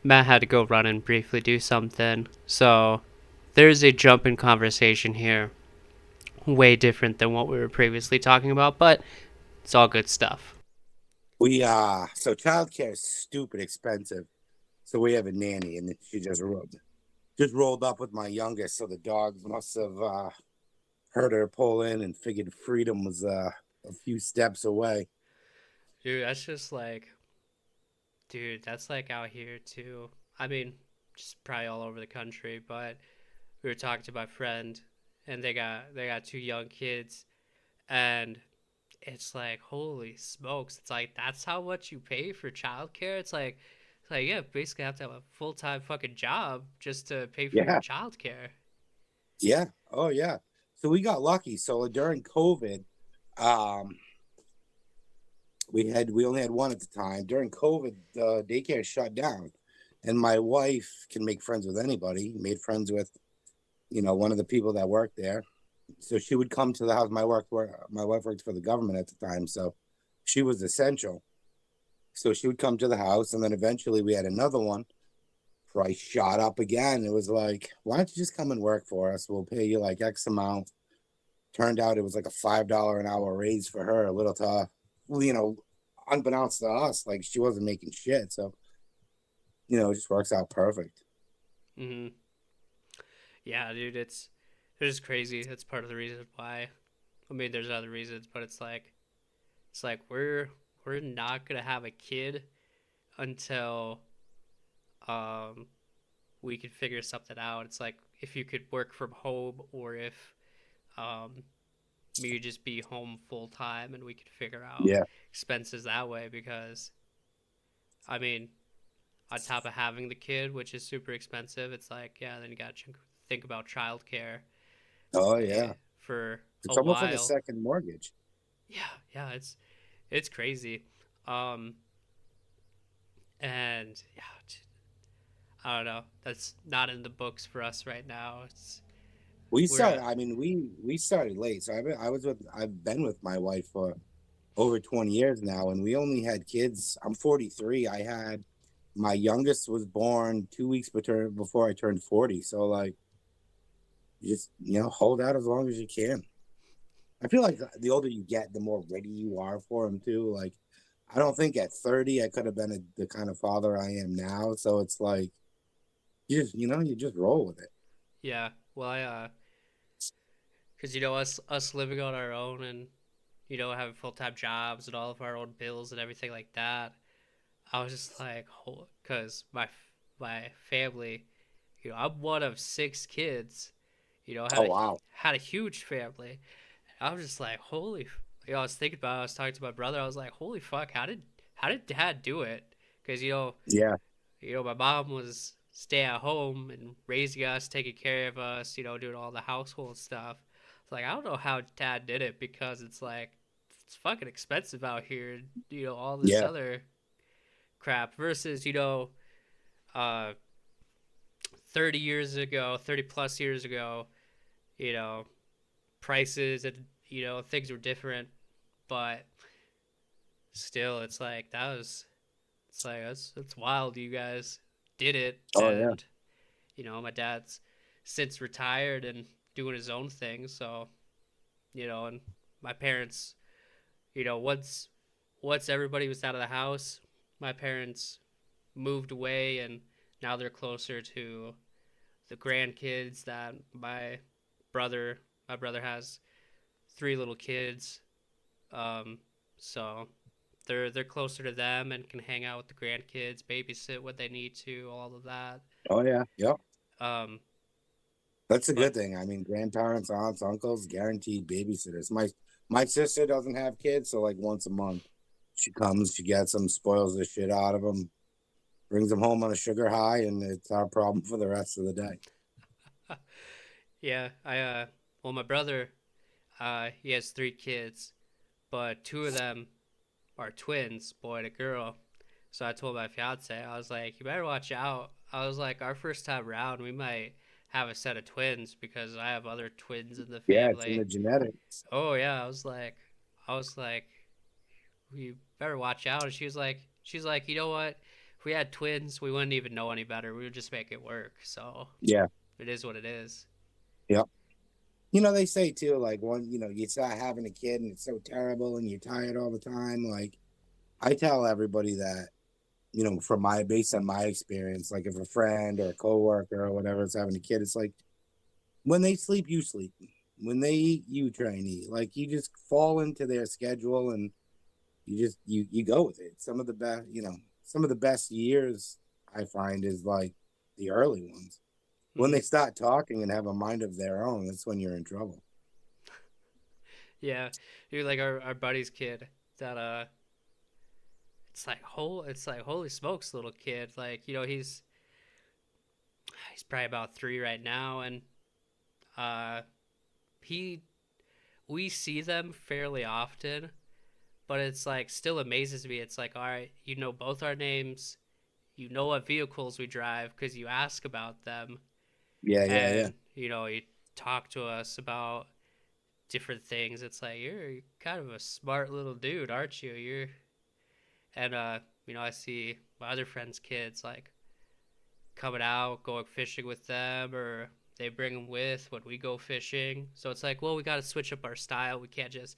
Matt had to go run and briefly do something. So there's a jump in conversation here, way different than what we were previously talking about, but it's all good stuff. So childcare is stupid expensive. So we have a nanny, and she just rolled up with my youngest. So the dogs must have heard her pull in and figured freedom was a few steps away. Dude, that's just like, dude, that's like out here too. I mean, just probably all over the country, but we were talking to my friend and they got two young kids and it's like holy smokes, it's like that's how much you pay for childcare. It's like yeah, basically have to have a full-time fucking job just to pay for your Yeah, childcare. yeah, oh yeah. So we got lucky. So during COVID, um, we only had one at the time. During COVID, the daycare shut down, and my wife can make friends with anybody. Made friends with one of the people that worked there. So she would come to the house. My wife worked for the government at the time, so she was essential. So she would come to the house, and then eventually we had another one. Price shot up again. It was like, why don't you just come and work for us? We'll pay you like X amount. Turned out it was like a $5 an hour raise for her, a little to, well, unbeknownst to us, like she wasn't making shit. So, it just works out perfect. Mm-hmm. Yeah, dude, it's just crazy. That's part of the reason why. I mean, there's other reasons, but it's like we're not gonna have a kid until um we could figure something out. It's like if you could work from home or if um you could just be home full time and we could figure out Yeah. expenses that way because I mean, on top of having the kid, which is super expensive, it's like yeah, then you got to think about childcare Oh, eh, yeah. for a It's almost like a while. second mortgage. Yeah, yeah, it's crazy. Um and yeah, I don't know. That's not in the books for us right now. It's We we're started, I mean, we started late. So I've been with my wife for over 20 years now, and we only had kids. I'm 43. I had my youngest was born 2 weeks before I turned 40. So like, you just hold out as long as you can. I feel like the older you get, the more ready you are for them too. Like, I don't think at 30 I could have been the kind of father I am now. So it's like you just roll with it. yeah. Well, because us living on our own and having full time jobs and all of our own bills and everything like that. I was just like, because my family, I'm one of six kids. Oh Had a wow. had a huge family. I was just like, holy. I was thinking about it. I was talking to my brother. I was like, holy fuck, how did dad do it? Because Yeah. my mom was stay at home and raising us, taking care of us, doing all the household stuff. It's like I don't know how dad did it because it's like it's fucking expensive out here, all this Yeah. other crap versus, uh 30 years ago, 30 plus years ago, you know, prices and things were different, but still it's like it's like that's wild you guys did it. Oh yeah. And my dad's since retired and doing his own thing. So, and my parents, once everybody was out of the house, my parents moved away and now they're closer to the grandkids that brother my brother has three little kids. Um, so they're closer to them and can hang out with the grandkids, babysit when they need to, all of that. Oh yeah. Yep. Um, That's a but good thing. I mean, grandparents, aunts, uncles, guaranteed babysitters. My sister doesn't have kids, so like once a month, she comes, she gets them, spoils the shit out of them, brings them home on a sugar high, and it's our problem for the rest of the day. yeah, well, my brother, he has three kids, but two of them are twins, boy and a girl. So I told my fiance, I was like, you better watch out. I was like, our first time around, we might have a set of twins because I have other twins in the Yeah, it's in the family. genetics. Oh yeah, I was like, you better watch out. And she's like, you know what? If we had twins, we wouldn't even know any better. We would just make it work. So Yeah. it is what it is. Yep. They say too, like you start having a kid and it's so terrible and you're tired all the time. Like I tell everybody that, from my based on my experience, like if a friend or a coworker or whatever is having a kid, it's like when they sleep, you sleep. When they eat, you try and eat. Like you just fall into their schedule and you go with it. Some of the best years I find is like the early ones. When Mm-hmm. they start talking and have a mind of their own, that's when you're in trouble. Yeah, you're like our buddy's kid that it's like holy smokes, little kid. Like he's probably about 3 right now, and uh he we see them fairly often, but it's like still amazes me. It's like, all right, you know both our names, you know what vehicles we drive because you ask about them, Yeah, yeah, yeah, and you talk to us about different things. It's like you're kind of a smart little dude, aren't you? You're and I see my other friends' kids like coming out, going fishing with them, or they bring them with when we go fishing. So it's like, well, we got to switch up our style. We can't just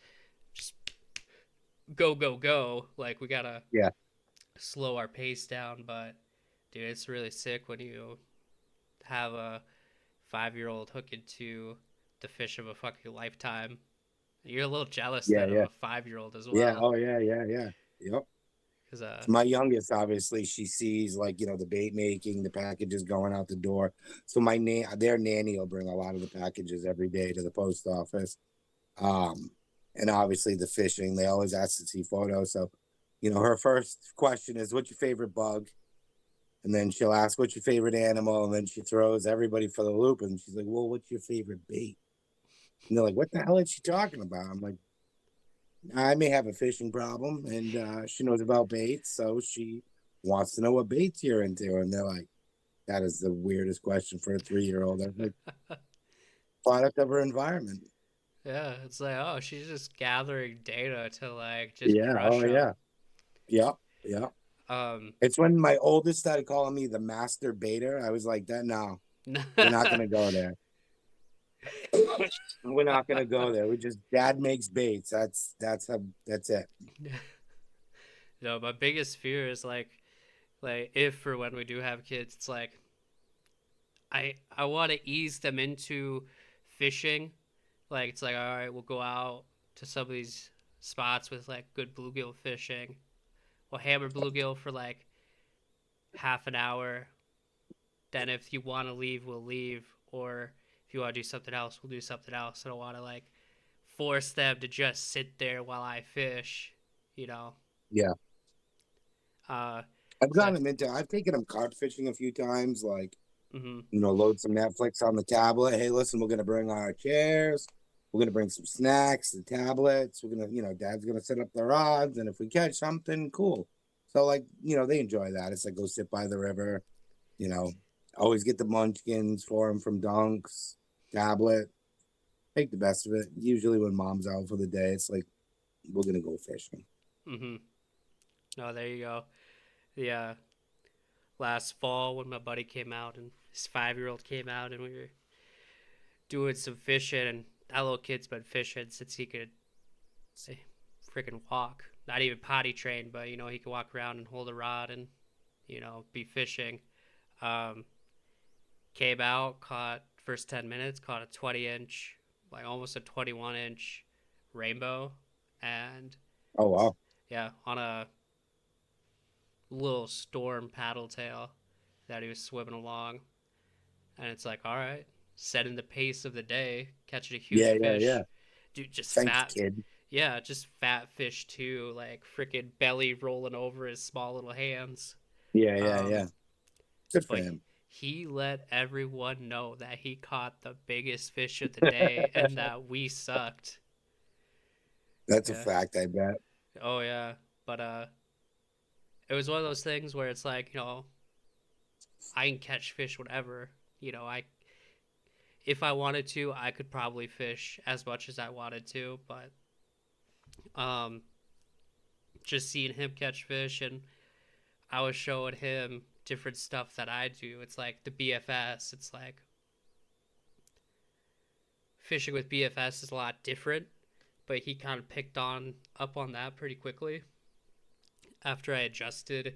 go go go. Like we gotta yeah, slow our pace down. But dude, it's really sick when you have a 5-year-old hook into the fish of a fucking lifetime. You're a little jealous yeah, then of yeah, a 5-year-old as yeah. well, Oh, yeah, yeah, yeah. Yep. because My youngest, obviously, she sees like the bait making, the packages going out the door. So their nanny will bring a lot of the packages every day to the post office. Um, and obviously the fishing, they always ask to see photos. So, her first question is, "What's your favorite bug?" And then she'll ask, "What's your favorite animal?" And then she throws everybody for the loop. And she's like, "Well, what's your favorite bait?" And they're like, "What the hell is she talking about?" I'm like, "I may have a fishing problem, and she knows about baits, so she wants to know what baits you're into." And they're like, "That is the weirdest question for a 3-year-old." I'm like, "Product of her environment." yeah, it's like, oh, she's just gathering data to like just Yeah. crush Oh, them. yeah. Yep. Yep. Um, It's when my oldest started calling me the master baiter. I was like, "That no, we're not gonna go there. We're not gonna go there. We just dad makes baits. That's it." no, my biggest fear is like if or when we do have kids, it's like I want to ease them into fishing. Like it's like, all right, we'll go out to some of these spots with like good bluegill fishing. We'll hammer bluegill for like half an hour. Then if you want to leave, we'll leave. Or if you want to do something else, we'll do something else. I don't want to like force them to just sit there while I fish, you know. Yeah. Uh, I've cause gotten them into. I've taken them carp fishing a few times. Like, mm-hmm, load some Netflix on the tablet. Hey, listen, we're gonna bring our chairs. We're gonna bring some snacks, the tablets. We're gonna, Dad's gonna set up the rods, and if we catch something, cool. So like, they enjoy that. It's like go sit by the river. You know, always get the munchkins for them from Dunks. Tablet. Make the best of it. Usually when mom's out for the day, it's like we're gonna go fishing. mm-hmm. No, there you go. The last fall when my buddy came out and his 5-year-old came out and we were doing some fishing and that little kid's been fishing since he could freaking walk. Not even potty trained, but he could walk around and hold a rod and be fishing. Um, Came out, caught first 10 minutes, caught a 20-inch, like almost a 21-inch rainbow, and Oh wow. yeah, on a little storm paddle tail that he was swimming along. And it's like, all right, setting the pace of the day, catching a huge Yeah, yeah, yeah. fish. Dude, just Thanks, fat. kid. Yeah, just fat fish too, like freaking belly rolling over his small little hands. Yeah, yeah, Um, yeah. Good for but him. he let everyone know that he caught the biggest fish of the day and that we sucked. That's a Yeah. fact, I bet. Oh yeah. But it was one of those things where it's like, I can catch fish whatever. I if I wanted to, I could probably fish as much as I wanted to, but um just seeing him catch fish and I was showing him different stuff that I do. It's like the BFS. It's like fishing with BFS is a lot different, but he kind of picked on up on that pretty quickly after I adjusted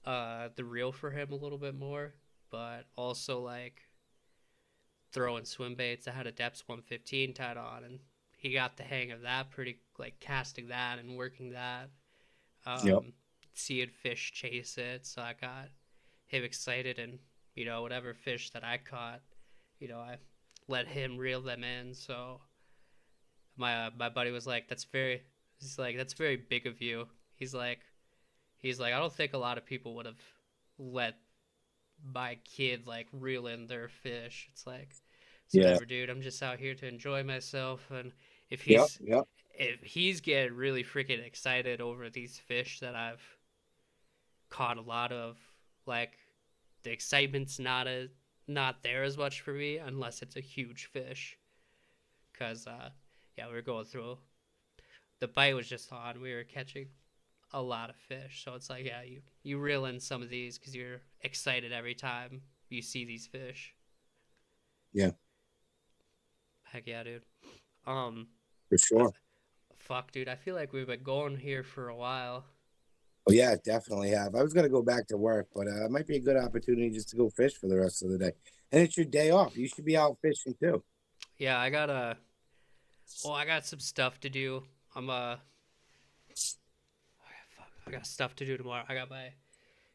the reel for him a little bit more, but also like throwing swim baits. I had a depths 115 tied on, and he got the hang of that pretty, like casting that and working that. Yep. Um, Seeing fish chase it, so I got him excited, and whatever fish that I caught, I let him reel them in. So my buddy was like, He's like, "That's very big of you." He's like, I don't think a lot of people would have let my kid like reel in their fish. It's Yeah. whatever, dude. I'm just out here to enjoy myself, and if Yep. he's Yep. if he's getting really freaking excited over these fish that I've caught a lot of, like the excitement's not there as much for me unless it's a huge fish. Cause yeah, we were going through the bite was just on. We were catching a lot of fish, so it's like yeah, you reel in some of these because you're excited every time you see these fish. Yeah. Heck yeah, dude. Um, For uh, sure. fuck, dude. I feel like we've been going here for a while. Oh yeah, definitely have. I was gonna go back to work, but it might be a good opportunity just to go fish for the rest of the day. And it's your day off. You should be out fishing too. Yeah, I got some stuff to do. I'm fuck, I got stuff to do tomorrow. I got my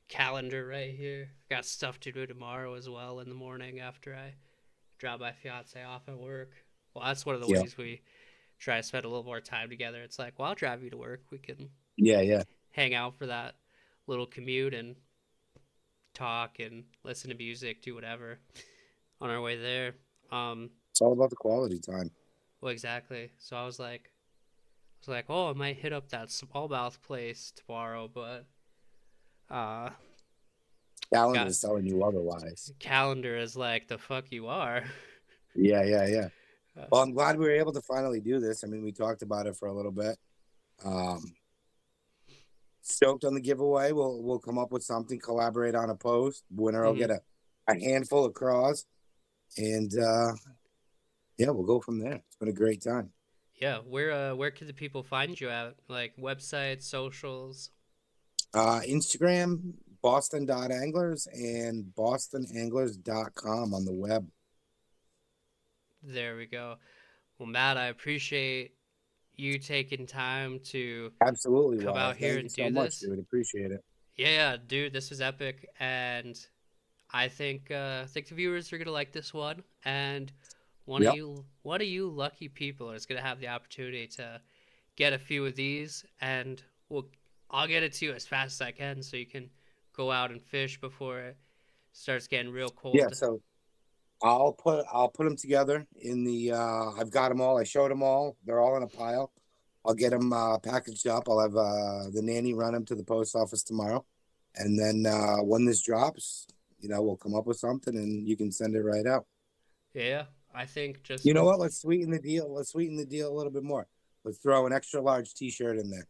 calendar right here. I got stuff to do tomorrow as well in the morning after I drop my fiance off at work. Well, that's one of the Yeah. ways we try to spend a little more time together. It's like, well, I'll drive you to work. We can Yeah. Yeah. hang out for that little commute and talk and listen to music, do whatever on our way there. Um, It's all about the quality time. well, exactly. So I was like, oh, I might hit up that smallmouth place tomorrow, but uh, Calendar got is telling you otherwise. calendar is like the fuck you are. Yeah. Yeah. Yeah. Uh, Well, I'm glad we were able to finally do this. I mean, we talked about it for a little bit. Um, Stoked on the giveaway. We'll come up with something, collaborate on a post. Winner will mm-hmm. get a handful of craws, and yeah, we'll go from there. It's been a great time. Yeah, where can the people find you at? Like websites, socials. Instagram, Boston.anglers and BostonAnglers.com on the web. There we go. Well, Matt, I appreciate you taking time to Absolutely, come Wyatt. out here Thank you and so do much, this. dude. Appreciate it. Yeah, yeah, dude, this was epic, and I think the viewers are gonna like this one, and Yep. one of you lucky people is gonna have the opportunity to get a few of these, and I'll get it to you as fast as I can, so you can go out and fish before it starts getting real Yeah. cold. So I'll put them together in the. I've got them all. I showed them all. They're all in a pile. I'll get them packaged up. I'll have the nanny run them to the post office tomorrow, and then when this drops, we'll come up with something, and you can send it right out. Yeah, I think just You know with what? Let's sweeten the deal. Let's sweeten the deal a little bit more. Let's throw an extra large T-shirt in there.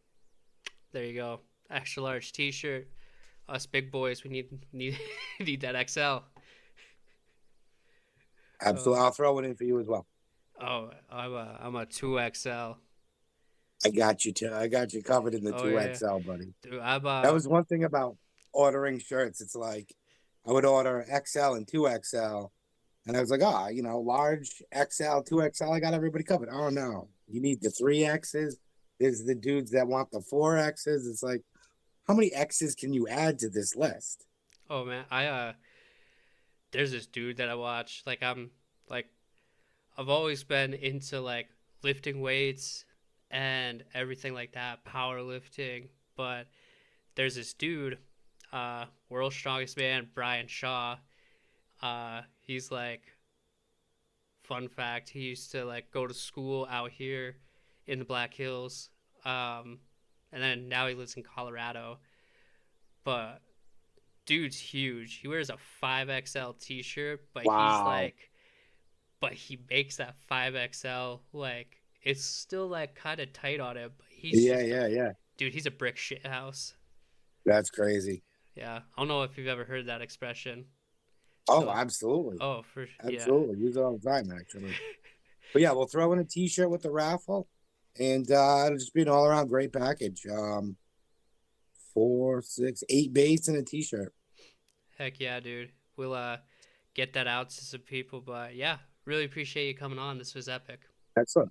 there you go, extra large T-shirt. Us big boys, we need need that XL. Absolutely, Uh, I'll throw it in for you as well. oh, I'm a 2XL. I got you. I got you covered in the Oh two yeah, XL, buddy. dude, That was one thing about ordering shirts. It's like I would order XL and 2XL, and I was like, large XL, 2XL. I got everybody covered. Oh no, you need the 3Xs. There's the dudes that want the 4Xs. It's like, how many X's can you add to this list? oh man, there's this dude that I watch. Like I've always been into like lifting weights and everything like that, powerlifting. But there's this dude, world's strongest man, Brian Shaw. He's like, fun fact, he used to like go to school out here in the Black Hills, and then now he lives in Colorado. But dude's huge. He wears a 5XL T-shirt, Wow. but he makes that 5XL like it's still like kind of tight on him. But he's Yeah, just a yeah, yeah. dude. He's a brick shit house. That's crazy. Yeah, I don't know if you've ever heard that expression. Oh, So, absolutely. oh, yeah. Absolutely. Use it all the time, actually. But yeah, we'll throw in a t-shirt with the raffle, and it'll just be an all-around great package. 4, 6, 8 baits and a t-shirt. Heck yeah, dude. We'll get that out to some people. But yeah, really appreciate you coming on. This was epic. Excellent.